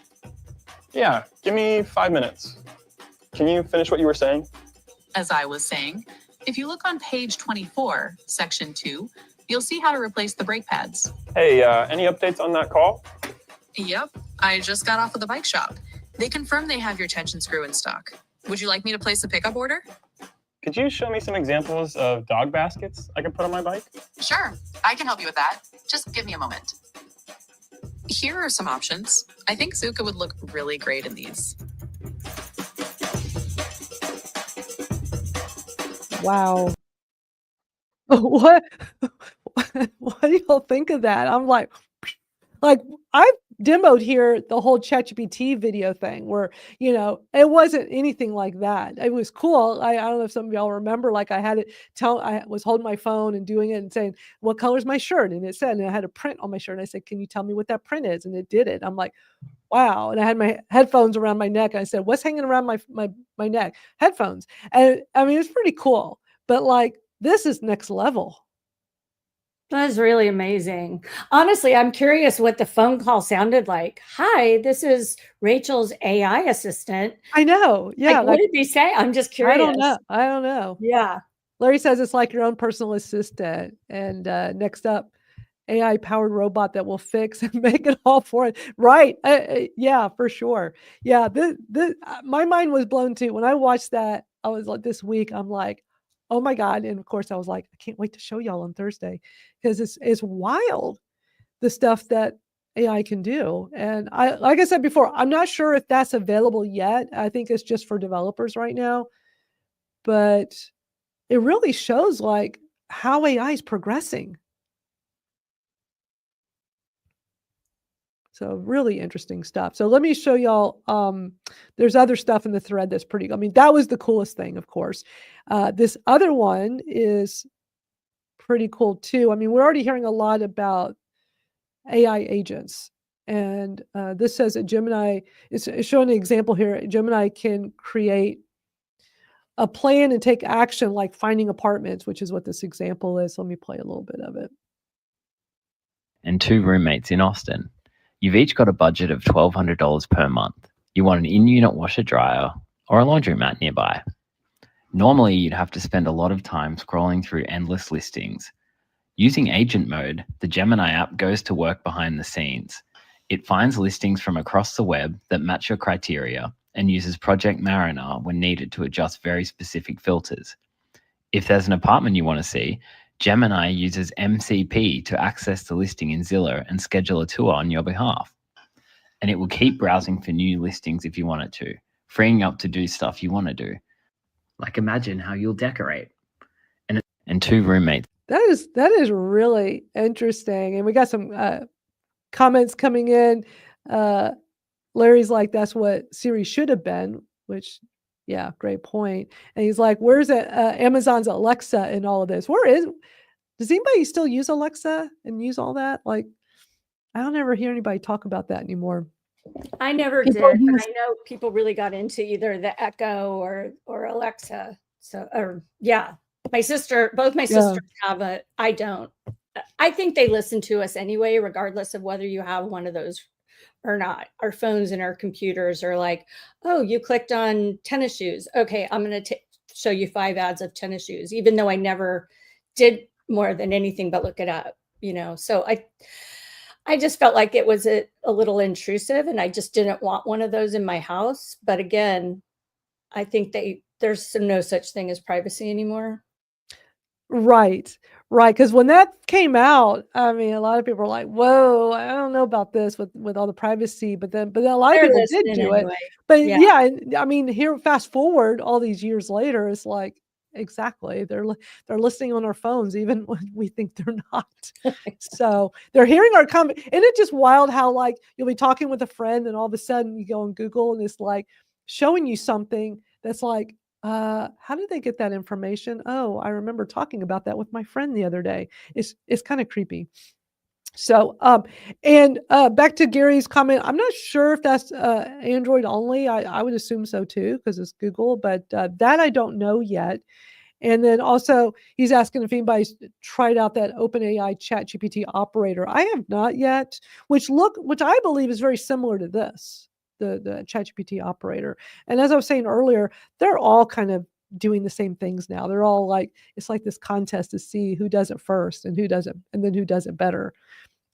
Speaker 9: Yeah, give me 5 minutes. Can you finish what you were saying?
Speaker 10: As I was saying, if you look on page 24, section 2, you'll see how to replace the brake pads.
Speaker 9: Hey, any updates on that call?
Speaker 10: Yep, I just got off of the bike shop. They confirmed they have your tension screw in stock. Would you like me to place a pickup order?
Speaker 9: Could you show me some examples of dog baskets I could put on my bike?
Speaker 10: Sure, I can help you with that. Just give me a moment. Here are some options. I think Zuka would look really great in these.
Speaker 1: Wow. What do y'all think of that? I'm like I've demoed here the whole ChatGPT video thing where, it wasn't anything like that. It was cool. I don't know if some of y'all remember, like I was holding my phone and doing it and saying, what color's my shirt? And it said, and I had a print on my shirt. And I said, can you tell me what that print is? And it did it. I'm like, wow. And I had my headphones around my neck. And I said, what's hanging around my neck? Headphones. And I mean, it's pretty cool, but this is next level.
Speaker 2: That is really amazing. Honestly, I'm curious what the phone call sounded like. Hi, this is Rachel's AI assistant.
Speaker 1: I know. Yeah.
Speaker 2: What did he say? I'm just curious.
Speaker 1: I don't know.
Speaker 2: Yeah.
Speaker 1: Larry says it's like your own personal assistant. And next up, AI-powered robot that will fix and make it all for it. Right. Yeah, for sure. Yeah. My mind was blown too. When I watched that, I was like, this week, I'm like, oh my God. And of course I was like, I can't wait to show y'all on Thursday because it's wild, the stuff that AI can do. And like I said before, I'm not sure if that's available yet. I think it's just for developers right now, but it really shows how AI is progressing. So really interesting stuff. So let me show y'all, there's other stuff in the thread that's pretty, that was the coolest thing, of course. This other one is pretty cool too. We're already hearing a lot about AI agents And this says that Gemini, it's showing an example here. Gemini can create a plan and take action like finding apartments, which is what this example is. Let me play a little bit of it.
Speaker 13: And 2 roommates in Austin. You've each got a budget of $1,200 per month. You want an in-unit washer dryer or a laundromat nearby. Normally, you'd have to spend a lot of time scrolling through endless listings. Using agent mode, the Gemini app goes to work behind the scenes. It finds listings from across the web that match your criteria and uses Project Mariner when needed to adjust very specific filters. If there's an apartment you want to see, Gemini uses MCP to access the listing in Zillow and schedule a tour on your behalf. And it will keep browsing for new listings if you want it to, freeing up to do stuff you want to do. Like imagine how you'll decorate. And 2 roommates.
Speaker 1: That is really interesting. And we got some comments coming in. Larry's like, that's what Siri should have been, which, yeah, great point. And he's like, where's Amazon's Alexa in all of this? Does anybody still use Alexa and use all that? Like, I don't ever hear anybody talk about that anymore.
Speaker 2: I never did. But I know people really got into either the Echo or Alexa. So, or yeah, both my sisters have it. I don't. I think they listen to us anyway, regardless of whether you have one of those or not. Our phones and our computers are like, oh, you clicked on tennis shoes. Okay, I'm going to show you 5 ads of tennis shoes, even though I never did more than anything but look it up, So I just felt like it was a little intrusive, and I just didn't want one of those in my house. But again, I think there's no such thing as privacy anymore.
Speaker 1: Right. Because when that came out, I mean, a lot of people were like, whoa, I don't know about this with all the privacy, but then a lot of people did do it. But yeah, I mean, here, fast forward all these years later, it's like, exactly. They're listening on our phones, even when we think they're not. So they're hearing our comment. And it's just wild how, like, you'll be talking with a friend and all of a sudden you go on Google and it's like showing you something that's like, how did they get that information? Oh, I remember talking about that with my friend the other day. It's kind of creepy. So, and back to Gary's comment, I'm not sure if that's Android only. I would assume so too, because it's Google, but that I don't know yet. And then also he's asking if anybody's tried out that OpenAI ChatGPT operator. I have not yet, which I believe is very similar to this, the ChatGPT operator. And as I was saying earlier, they're all kind of doing the same things now. They're all like, it's like this contest to see who does it first and who does it, and then who does it better.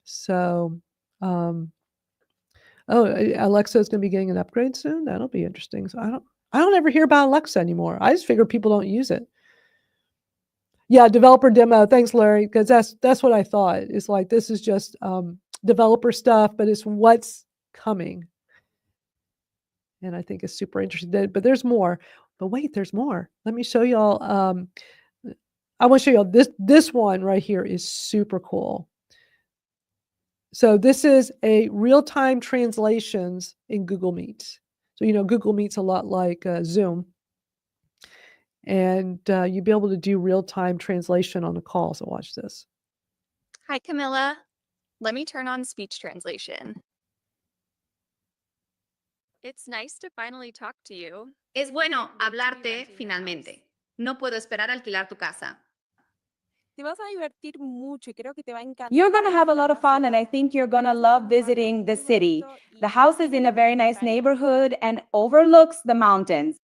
Speaker 1: So, Alexa is going to be getting an upgrade soon. That'll be interesting. So I don't ever hear about Alexa anymore. I just figure people don't use it. Yeah, developer demo. Thanks, Larry, because that's what I thought. It's like this is just developer stuff, but it's what's coming. And I think it's super interesting. But there's more. But wait, there's more. Let me show y'all. I want to show y'all this one right here is super cool. So this is a real-time translations in Google Meet. So, Google Meet's a lot like Zoom. And you'd be able to do real-time translation on a call. So watch this.
Speaker 14: Hi, Camilla. Let me turn on speech translation. It's nice to finally talk to you.
Speaker 15: Es bueno hablarte finalmente. No puedo esperar a alquilar tu casa.
Speaker 16: Te vas a divertir mucho y creo que te va a encantar.
Speaker 17: You're going to have a lot of fun, and I think you're going to love visiting the city. The house is in a very nice neighborhood and overlooks the mountains.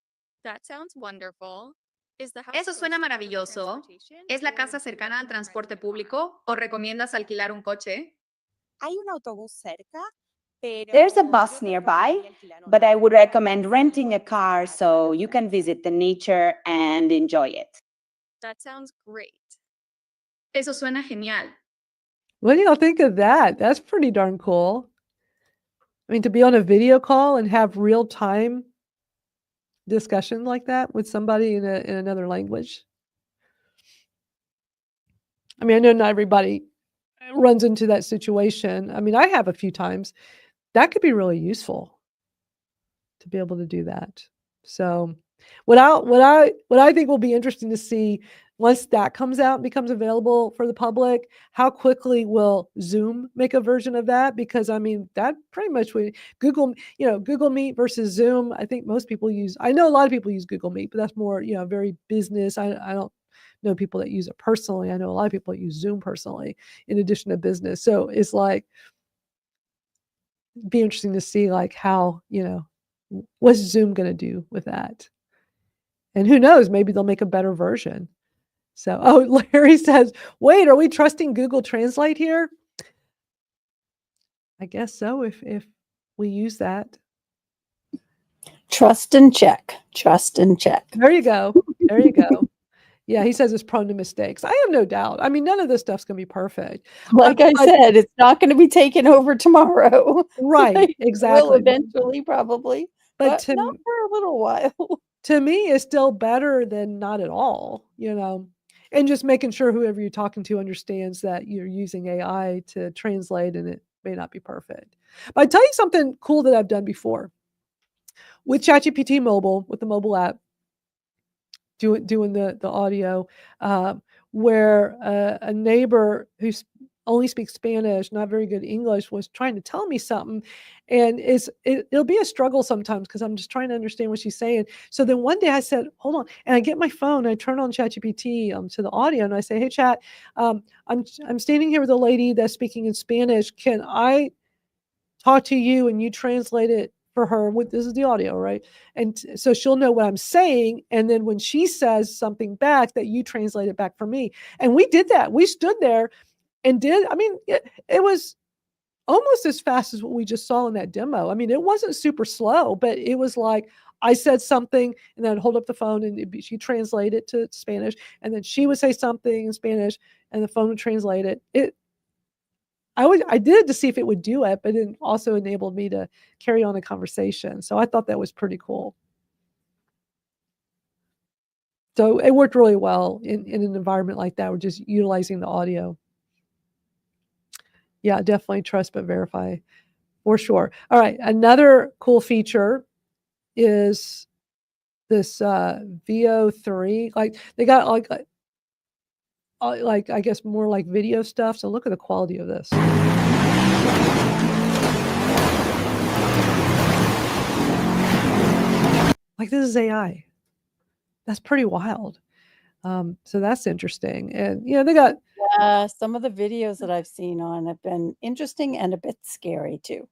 Speaker 14: That sounds wonderful. Is the house
Speaker 15: Eso suena maravilloso. ¿Es la casa cercana al transporte público o recomiendas alquilar un coche?
Speaker 16: Hay un autobús cerca, pero
Speaker 17: There's a bus nearby, but I would recommend renting a car so you can visit the nature and enjoy it.
Speaker 14: That sounds great.
Speaker 15: Eso suena genial.
Speaker 1: What do y'all think of that? That's pretty darn cool. I mean, to be on a video call and have real-time discussion like that with somebody in another language. I mean, I know not everybody runs into that situation. I mean, I have a few times. That could be really useful to be able to do that. So what I think will be interesting to see once that comes out and becomes available for the public, how quickly will Zoom make a version of that? Because I mean, that pretty much would Google, Google Meet versus Zoom. I think most people I know a lot of people use Google Meet, but that's more, very business. I don't know people that use it personally. I know a lot of people that use Zoom personally in addition to business. So it's like, be interesting to see like how, what's Zoom going to do with that? And who knows, maybe they'll make a better version. So, Larry says, wait, are we trusting Google Translate here? I guess so, if we use that.
Speaker 5: Trust and check. Trust and check.
Speaker 1: There you go. There you go. Yeah, he says it's prone to mistakes. I have no doubt. I mean, none of this stuff's going to be perfect.
Speaker 5: Like I said, it's not going to be taken over tomorrow.
Speaker 1: Right,
Speaker 5: Like,
Speaker 1: exactly.
Speaker 5: Will eventually, probably, but
Speaker 1: to,
Speaker 5: not for a little while.
Speaker 1: To me, it's still better than not at all, and just making sure whoever you're talking to understands that you're using AI to translate and it may not be perfect. But I tell you something cool that I've done before with ChatGPT Mobile, with the mobile app, doing the audio, where a neighbor who only speaks Spanish, not very good English, was trying to tell me something, and it'll be a struggle sometimes because I'm just trying to understand what she's saying. So then one day I said, "Hold on," and I get my phone, and I turn on ChatGPT to the audio, and I say, "Hey, Chat, I'm standing here with a lady that's speaking in Spanish. Can I talk to you and you translate it for her? This is the audio, right? And so she'll know what I'm saying. And then when she says something back, that you translate it back for me." And we did that. We stood there and it was almost as fast as what we just saw in that demo. I mean, it wasn't super slow, but it was like I said something and then I'd hold up the phone and she translate it to Spanish. And then she would say something in Spanish and the phone would translate it. I did it to see if it would do it, but it also enabled me to carry on a conversation. So I thought that was pretty cool. So it worked really well in an environment like that. We're just utilizing the audio. Yeah, definitely trust but verify for sure. All right, another cool feature is this VO3. Like they got like I guess more like video stuff. So look at the quality of this. Like this is AI. That's pretty wild. So that's interesting. And they got
Speaker 5: some of the videos that I've seen on have been interesting and a bit scary too.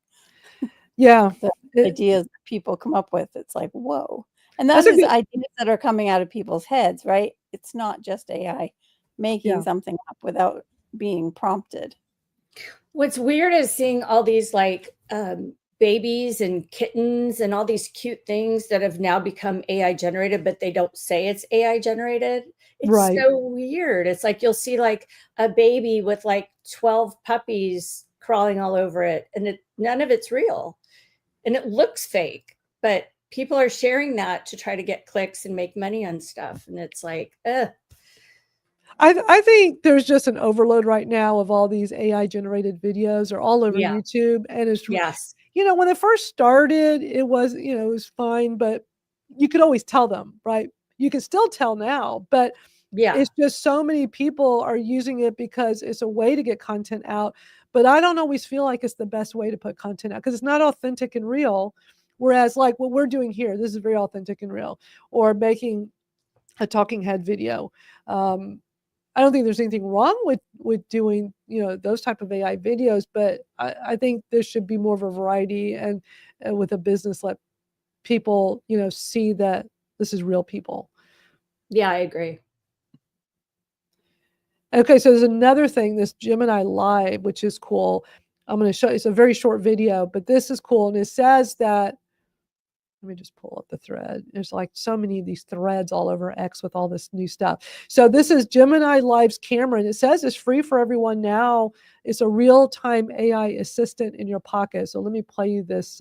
Speaker 1: Yeah.
Speaker 5: The ideas that people come up with, it's like, whoa. And that is ideas that are coming out of people's heads, right? It's not just AI making something up without being prompted.
Speaker 2: What's weird is seeing all these like babies and kittens and all these cute things that have now become AI generated, but they don't say it's AI generated. It's so weird. It's like you'll see like a baby with like 12 puppies crawling all over it, and none of it's real. And it looks fake, but people are sharing that to try to get clicks and make money on stuff. And it's like, ugh.
Speaker 1: I think there's just an overload right now of all these AI generated videos are all over YouTube. And it's, when it first started, it was, it was fine, but you could always tell them, right? You can still tell now, but it's just so many people are using it because it's a way to get content out. But I don't always feel like it's the best way to put content out because it's not authentic and real. Whereas like what we're doing here, this is very authentic and real, or making a talking head video. I don't think there's anything wrong with doing, those type of AI videos, but I think there should be more of a variety and with a business, let people, see that this is real people.
Speaker 2: Yeah, I agree.
Speaker 1: Okay, so there's another thing, this Gemini Live, which is cool. I'm going to show you. It's a very short video, but this is cool. And it says that, let me just pull up the thread. There's like so many of these threads all over X with all this new stuff. So this is Gemini Live's camera, and it says it's free for everyone now. It's a real-time AI assistant in your pocket. So let me play you this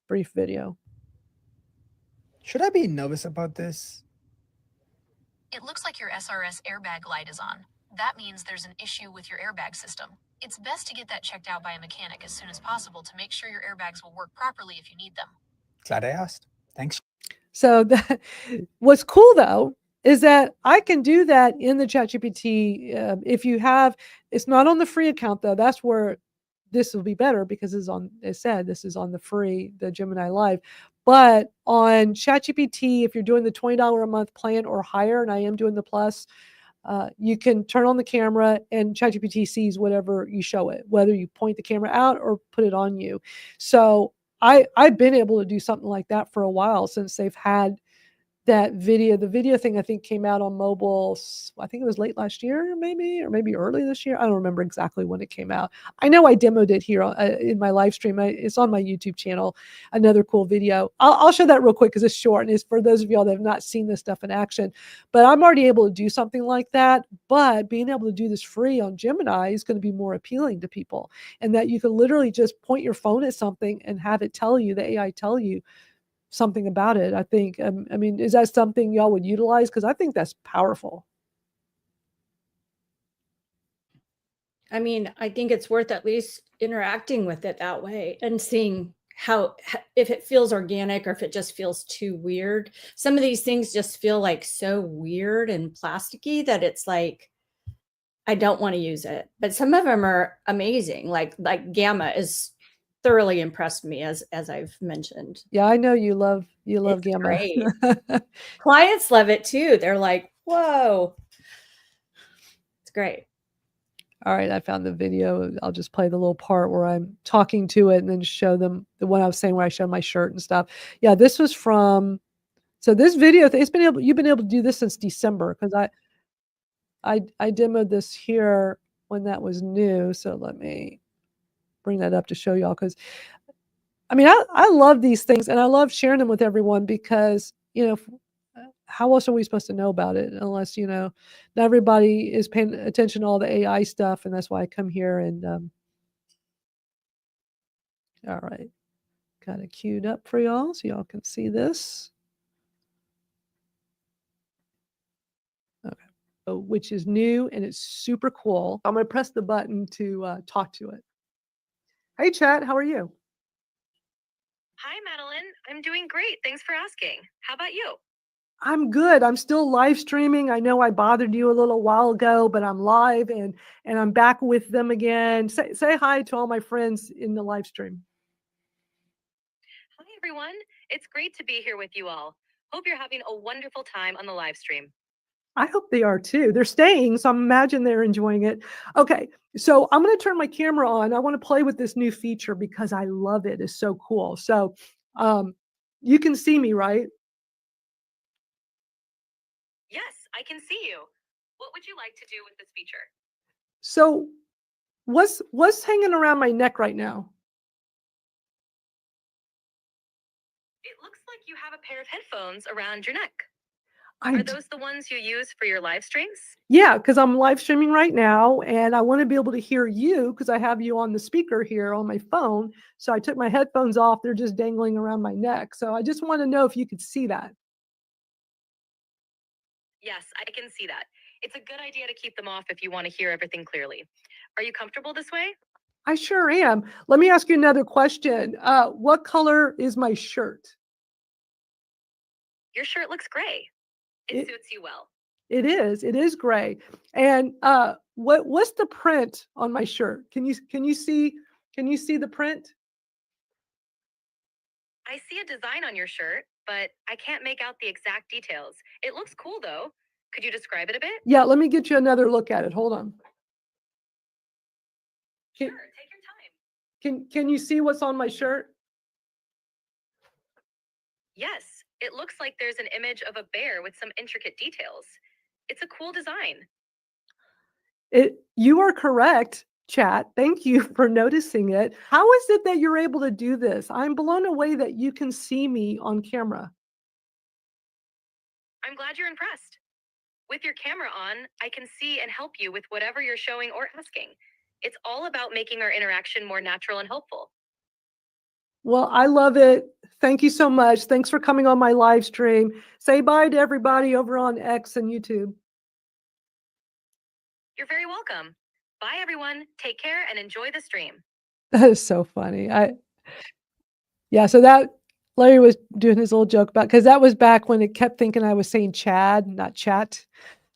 Speaker 1: brief video.
Speaker 18: Should I be nervous about this?
Speaker 19: It looks like your SRS airbag light is on. That means there's an issue with your airbag system. It's best to get that checked out by a mechanic as soon as possible to make sure your airbags will work properly if you need them.
Speaker 18: Glad I asked. Thanks.
Speaker 1: So what's cool though is that I can do that in the ChatGPT. If you have, it's not on the free account though. That's where this will be better because it's on, it said this is on the free, the Gemini Live. But on ChatGPT, if you're doing the $20 a month plan or higher, and I am doing the plus, you can turn on the camera and ChatGPT sees whatever you show it, whether you point the camera out or put it on you. So I've been able to do something like that for a while since they've had that video. The video thing I think came out on mobile, I think it was late last year, maybe, or maybe early this year. I don't remember exactly when it came out. I know I demoed it here in my live stream. It's on my YouTube channel, another cool video. I'll show that real quick because it's short and it's for those of y'all that have not seen this stuff in action. But I'm already able to do something like that. But being able to do this free on Gemini is going to be more appealing to people. And that you can literally just point your phone at something and have it tell you, the AI tell you something about it. I think, I mean, is that something y'all would utilize? Because I think that's powerful.
Speaker 2: I mean, I think it's worth at least interacting with it that way and seeing how, if it feels organic or if it just feels too weird. Some of these things just feel like so weird and plasticky that it's like, I don't want to use it. But some of them are amazing. Like Gamma is thoroughly impressed me, as I've mentioned.
Speaker 1: Yeah, I know you love
Speaker 2: It's
Speaker 1: Gamma.
Speaker 2: great. Clients love it too. They're like, whoa. It's great.
Speaker 1: All right, I found the video. I'll just play the little part where I'm talking to it and then show them the one I was saying where I show my shirt and stuff. Yeah, this was from, so this video, you've been able to do this since December because I demoed this here when that was new. So let me bring that up to show y'all because I mean, I love these things and I love sharing them with everyone because, you know, how else are we supposed to know about it unless, you know, not everybody is paying attention to all the AI stuff. And that's why I come here and, all right, got it queued up for y'all so y'all can see this. Okay. So, which is new and it's super cool. I'm going to press the button to talk to it. Hey, chat, how are you?
Speaker 20: Hi, Madeline. I'm doing great. Thanks for asking. How about you?
Speaker 1: I'm good. I'm still live streaming. I know I bothered you a little while ago, but I'm live and I'm back with them again. Say hi to all my friends in the live stream.
Speaker 20: Hi, everyone. It's great to be here with you all. Hope you're having a wonderful time on the live stream.
Speaker 1: I hope they are too. They're staying, so I imagine they're enjoying it. Okay, so I'm going to turn my camera on. I want to play with this new feature because I love it. It's so cool. So you can see me, right?
Speaker 20: Yes, I can see you. What would you like to do with this feature?
Speaker 1: So what's hanging around my neck right now?
Speaker 20: It looks like you have a pair of headphones around your neck.
Speaker 1: Are
Speaker 20: those the ones you use for your live streams?
Speaker 1: Yeah, because I'm live streaming right now and I want to be able to hear you because I have you on the speaker here on my phone. So I took my headphones off. They're just dangling around my neck. So I just want to know if you could see that.
Speaker 20: Yes, I can see that. It's a good idea to keep them off if you want to hear everything clearly. Are you comfortable this way?
Speaker 1: I sure am. Let me ask you another question. What color is my shirt?
Speaker 20: Your shirt looks gray. It suits you well.
Speaker 1: It is. It is gray. And what's the print on my shirt? Can you see the print?
Speaker 20: I see a design on your shirt, but I can't make out the exact details. It looks cool though. Could you describe it a bit?
Speaker 1: Yeah, let me get you another look at it. Hold on.
Speaker 20: Sure, take your time.
Speaker 1: Can you see what's on my shirt?
Speaker 20: Yes, it looks like there's an image of a bear with some intricate details. It's a cool design.
Speaker 1: You are correct, chat. Thank you for noticing it. How is it that you're able to do this? I'm blown away that you can see me on camera.
Speaker 20: I'm glad you're impressed. With your camera on, I can see and help you with whatever you're showing or asking. It's all about making our interaction more natural and helpful.
Speaker 1: Well, I love it. Thank you so much. Thanks for coming on my live stream. Say bye to everybody over on X and YouTube.
Speaker 20: You're very welcome. Bye, everyone. Take care and enjoy the stream.
Speaker 1: That is so funny. Yeah, so that Larry was doing his little joke about, because that was back when it kept thinking I was saying Chad, not chat.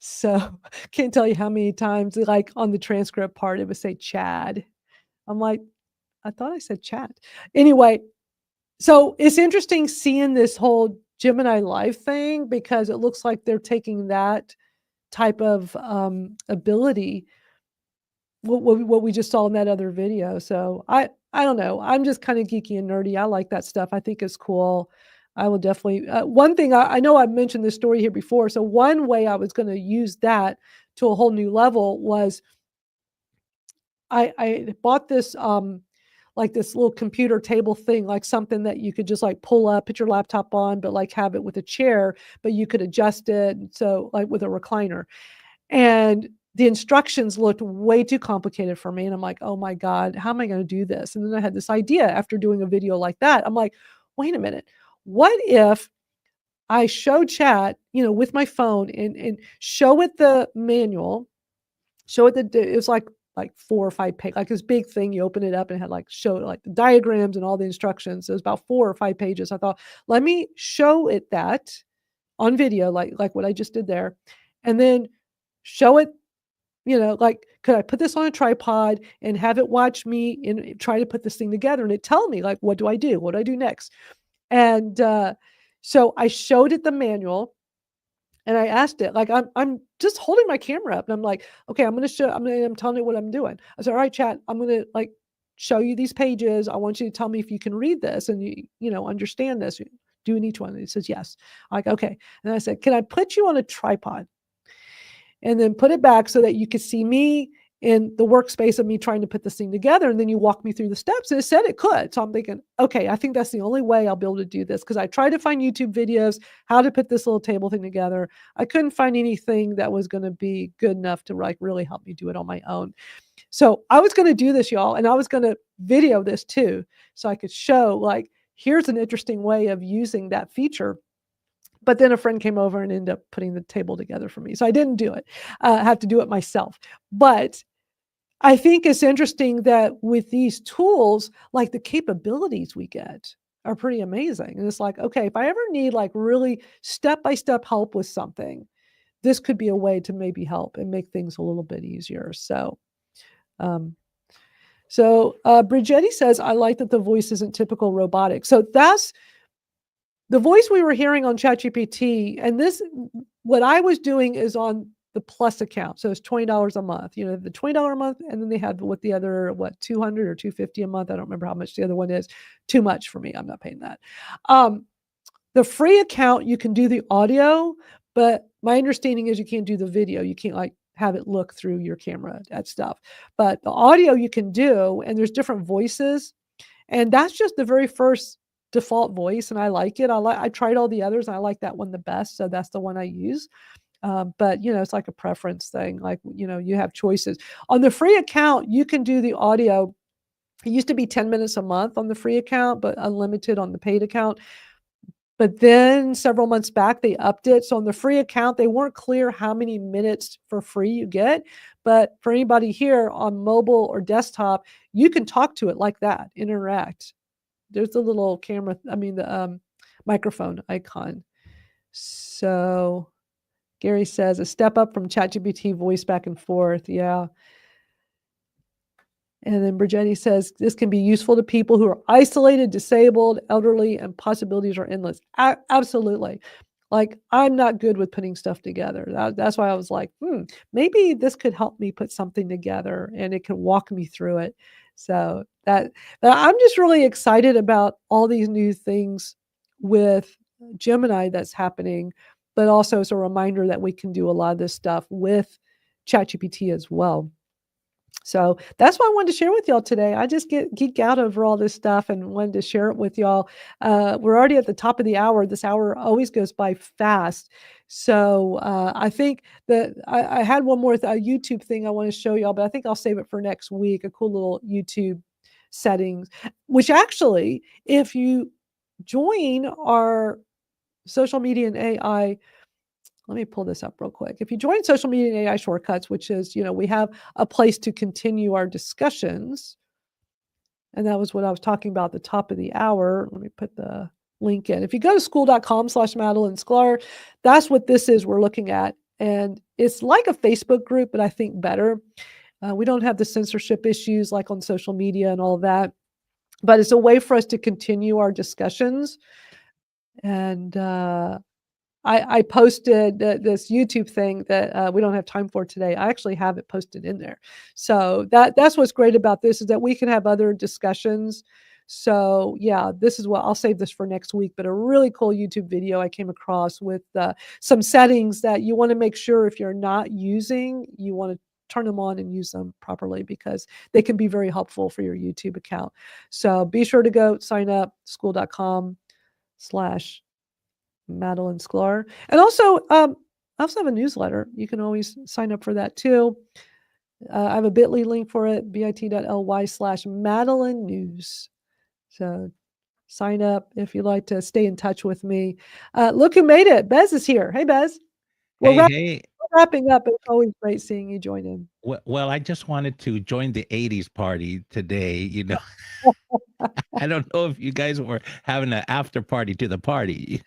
Speaker 1: So can't tell you how many times, like on the transcript part, it would say Chad. I'm like, I thought I said chat. Anyway, so it's interesting seeing this whole Gemini Live thing, because it looks like they're taking that type of ability, what we just saw in that other video. So I don't know. I'm just kind of geeky and nerdy. I like that stuff. I think it's cool. I will definitely. One thing I know I've mentioned this story here before. So one way I was going to use that to a whole new level was I bought this like this little computer table thing, like something that you could just like pull up, put your laptop on, but like have it with a chair, but you could adjust it. So like with a recliner. And the instructions looked way too complicated for me. And I'm like, oh my God, how am I going to do this? And then I had this idea after doing a video like that. I'm like, wait a minute. What if I show chat, with my phone and show it the manual, show it it was like 4 or 5 pages, like this big thing. You open it up and it had like show like the diagrams and all the instructions. It was about 4 or 5 pages. I thought, let me show it that on video, like what I just did there, and then show it, like, could I put this on a tripod and have it watch me and try to put this thing together, and it tell me like, what do I do? What do I do next? And so I showed it the manual. And I asked it, like, I'm just holding my camera up and I'm like, okay, I'm telling it what I'm doing. I said, all right, chat, I'm going to like show you these pages. I want you to tell me if you can read this and understand this, doing each one. And he says, yes. I'm like, okay. And I said, can I put you on a tripod and then put it back so that you could see me in the workspace of me trying to put this thing together, and then you walk me through the steps? And it said it could. So I'm thinking, okay, I think that's the only way I'll be able to do this, because I tried to find YouTube videos, how to put this little table thing together. I couldn't find anything that was going to be good enough to like really help me do it on my own. So I was going to do this, y'all, and I was going to video this too, so I could show like, here's an interesting way of using that feature. But then a friend came over and ended up putting the table together for me. So I didn't do it. I have to do it myself. But I think it's interesting that with these tools, like the capabilities we get are pretty amazing. And it's like, okay, if I ever need like really step-by-step help with something, this could be a way to maybe help and make things a little bit easier. So, Brigetti says, I like that the voice isn't typical robotic. So that's the voice we were hearing on ChatGPT. And this, what I was doing is on the Plus account. So it's $20 a month, the $20 a month. And then they had the other, 200 or 250 a month. I don't remember how much the other one is. Too much for me. I'm not paying that. The free account, you can do the audio, but my understanding is you can't do the video. You can't like have it look through your camera at stuff. But the audio you can do, and there's different voices. And that's just the very first default voice, and I like it. I tried all the others and I like that one the best, so that's the one I use. But it's like a preference thing. Like, you have choices. On the free account, you can do the audio. It used to be 10 minutes a month on the free account, but unlimited on the paid account. But then several months back, they upped it. So on the free account, they weren't clear how many minutes for free you get. But for anybody here on mobile or desktop, you can talk to it like that, interact. There's the little camera, the microphone icon. So Gary says, a step up from ChatGPT voice back and forth. Yeah. And then Brigetti says, this can be useful to people who are isolated, disabled, elderly, and possibilities are endless. Absolutely. Like, I'm not good with putting stuff together. That's why I was like, maybe this could help me put something together and it can walk me through it. So that I'm just really excited about all these new things with Gemini that's happening, but also it's a reminder that we can do a lot of this stuff with ChatGPT as well. So that's what I wanted to share with y'all today. I just geek out over all this stuff and wanted to share it with y'all. We're already at the top of the hour. This hour always goes by fast. So I think that I had one more YouTube thing I want to show y'all, but I think I'll save it for next week. A cool little YouTube settings, which actually, if you join our social media and AI, let me pull this up real quick. If you join Social Media and AI Shortcuts, which is, we have a place to continue our discussions. And that was what I was talking about at the top of the hour. Let me put the link in. If you go to school.com/Madeline Sklar, that's what this is we're looking at. And it's like a Facebook group, but I think better. We don't have the censorship issues like on social media and all of that, but it's a way for us to continue our discussions. And I posted this YouTube thing that we don't have time for today. I actually have it posted in there. So that's what's great about this, is that we can have other discussions. So yeah, this is what I'll save this for next week, but a really cool YouTube video I came across with some settings that you want to make sure if you're not using, you want to turn them on and use them properly, because they can be very helpful for your YouTube account. So be sure to go sign up, school.com/Madeline Sklar. And also, I also have a newsletter. You can always sign up for that too. I have a bit.ly link for it, bit.ly/Madeline News. So sign up if you'd like to stay in touch with me. Look who made it. Bez is here. Hey, Bez.
Speaker 21: Hey.
Speaker 1: We're wrapping up. It's always great seeing you join in.
Speaker 21: Well, I just wanted to join the 80s party today. I don't know if you guys were having an after party to the party.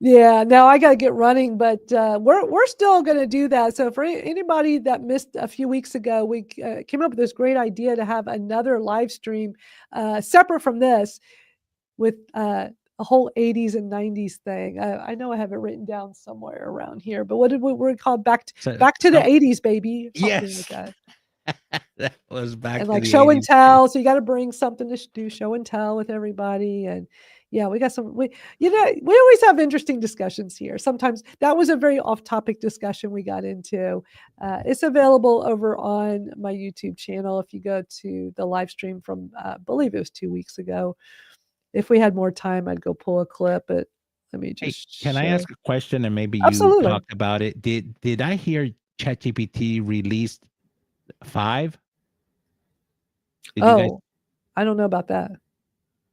Speaker 1: Yeah, now I got to get running, but we're still going to do that. So for anybody that missed a few weeks ago, we came up with this great idea to have another live stream separate from this, with a whole 80s and 90s thing. I know I have it written down somewhere around here, but what did we call back to the 80s, baby? Something like that.
Speaker 21: That was back
Speaker 1: And
Speaker 21: to
Speaker 1: like
Speaker 21: the
Speaker 1: show
Speaker 21: 80s.
Speaker 1: and tell. So you got to bring something to do show and tell with everybody. And yeah, we got some, we always have interesting discussions here. Sometimes that was a very off-topic discussion we got into. It's available over on my YouTube channel. If you go to the live stream from, I believe it was 2 weeks ago. If we had more time, I'd go pull a clip, but let me just
Speaker 21: Can I ask a question, and maybe you
Speaker 1: Absolutely.
Speaker 21: talked about it? Did I hear ChatGPT released 5? Did you guys?
Speaker 1: I don't know about that.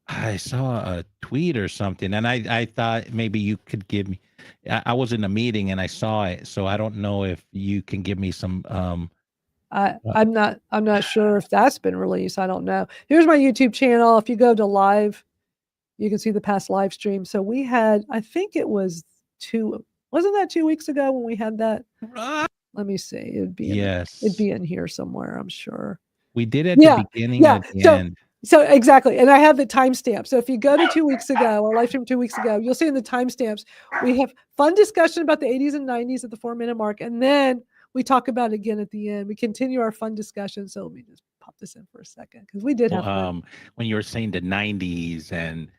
Speaker 21: I saw a tweet or something, and I thought maybe you could give me. I was in a meeting and I saw it, so I don't know if you can give me some.
Speaker 1: I'm not sure if that's been released. I don't know. Here's my YouTube channel. If you go to live, you can see the past live stream. So we had, I think it was wasn't that 2 weeks ago when we had that? Let me see. It'd be in here somewhere, I'm sure.
Speaker 21: We did at the beginning and at the end.
Speaker 1: So exactly. And I have the timestamp. So if you go to 2 weeks ago, or live stream 2 weeks ago, you'll see in the timestamps, we have fun discussion about the 80s and 90s at the 4-minute mark. And then we talk about it again at the end. We continue our fun discussion. So let me just pop this in for a second, because we did have fun.
Speaker 21: When you were saying the 90s and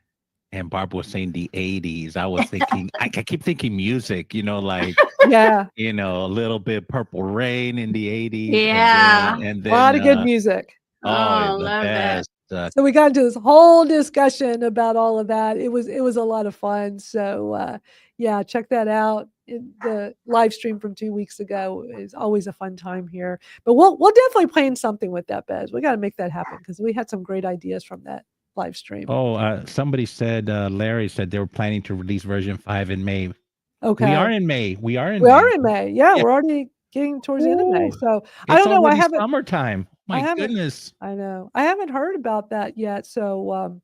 Speaker 21: Barbara was saying the 80s, I was thinking, I keep thinking music, like,
Speaker 1: yeah,
Speaker 21: a little bit Purple Rain in the 80s.
Speaker 1: Yeah.
Speaker 21: And then
Speaker 1: A lot of good music.
Speaker 21: Oh, the best.
Speaker 1: So we got into this whole discussion about all of that. It was a lot of fun. So yeah, check that out. The live stream from 2 weeks ago is always a fun time here. But we'll definitely plan something with that, Bez. We got to make that happen, because we had some great ideas from that live stream.
Speaker 21: Oh, somebody said, Larry said they were planning to release version 5 in May.
Speaker 1: Okay.
Speaker 21: We are in May. We are in
Speaker 1: May. Yeah, we're already getting towards the end of May. So I
Speaker 21: It's
Speaker 1: don't know. I
Speaker 21: already
Speaker 1: haven't.
Speaker 21: summertime. My goodness.
Speaker 1: I know. I haven't heard about that yet. So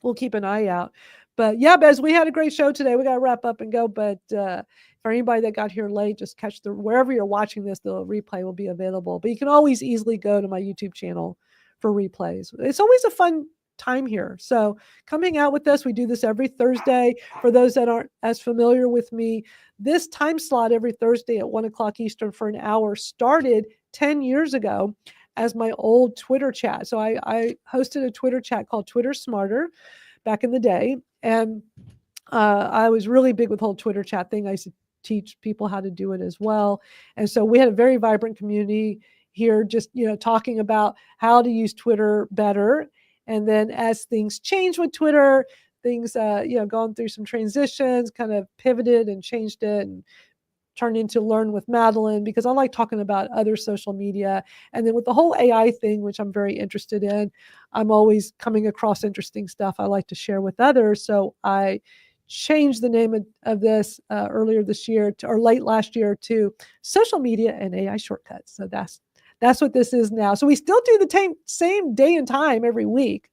Speaker 1: we'll keep an eye out. But yeah, Bez, we had a great show today. We got to wrap up and go. But for anybody that got here late, just catch wherever you're watching this, the replay will be available. But you can always easily go to my YouTube channel for replays. It's always a fun time here. So come hang out with us. We do this every Thursday. For those that aren't as familiar with me, this time slot every Thursday at 1 o'clock Eastern for an hour started 10 years ago as my old Twitter chat. So I hosted a Twitter chat called Twitter Smarter back in the day. And I was really big with the whole Twitter chat thing. I used to teach people how to do it as well. And so we had a very vibrant community here, just, talking about how to use Twitter better. And then as things changed with Twitter, things, gone through some transitions, kind of pivoted and changed it and turned into Learn with Madeline, because I like talking about other social media. And then with the whole AI thing, which I'm very interested in, I'm always coming across interesting stuff I like to share with others. So I changed the name of this earlier this year or late last year to Social Media and AI Shortcuts. So that's what this is now. So we still do the same day and time every week,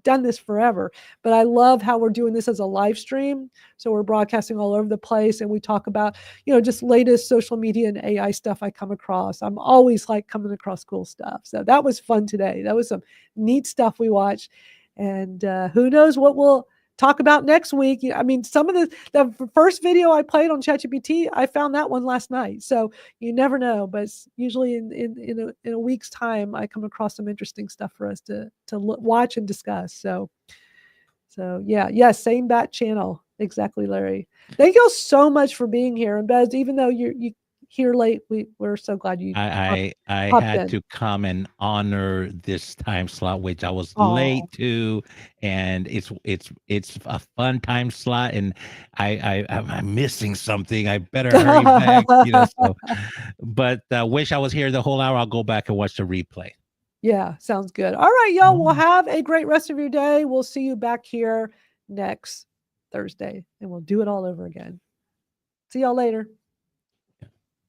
Speaker 1: done this forever, but I love how we're doing this as a live stream. So we're broadcasting all over the place, and we talk about, just latest social media and AI stuff I come across. I'm always like coming across cool stuff. So that was fun today. That was some neat stuff we watched. And who knows what we'll talk about next week. I mean, some of the first video I played on ChatGPT, I found that one last night. So you never know, but it's usually in a week's time, I come across some interesting stuff for us to watch and discuss. So yeah, same bat channel. Exactly, Larry. Thank you so much for being here. And Bez, even though you here late, we're so glad you
Speaker 21: I
Speaker 1: popped
Speaker 21: had
Speaker 1: in.
Speaker 21: to come and honor this time slot, which I was late to, and it's a fun time slot, and I'm missing something. I better hurry back, So, but wish I was here the whole hour. I'll go back and watch the replay.
Speaker 1: Yeah, sounds good. All right, y'all. Well, have a great rest of your day. We'll see you back here next Thursday, and we'll do it all over again. See y'all later.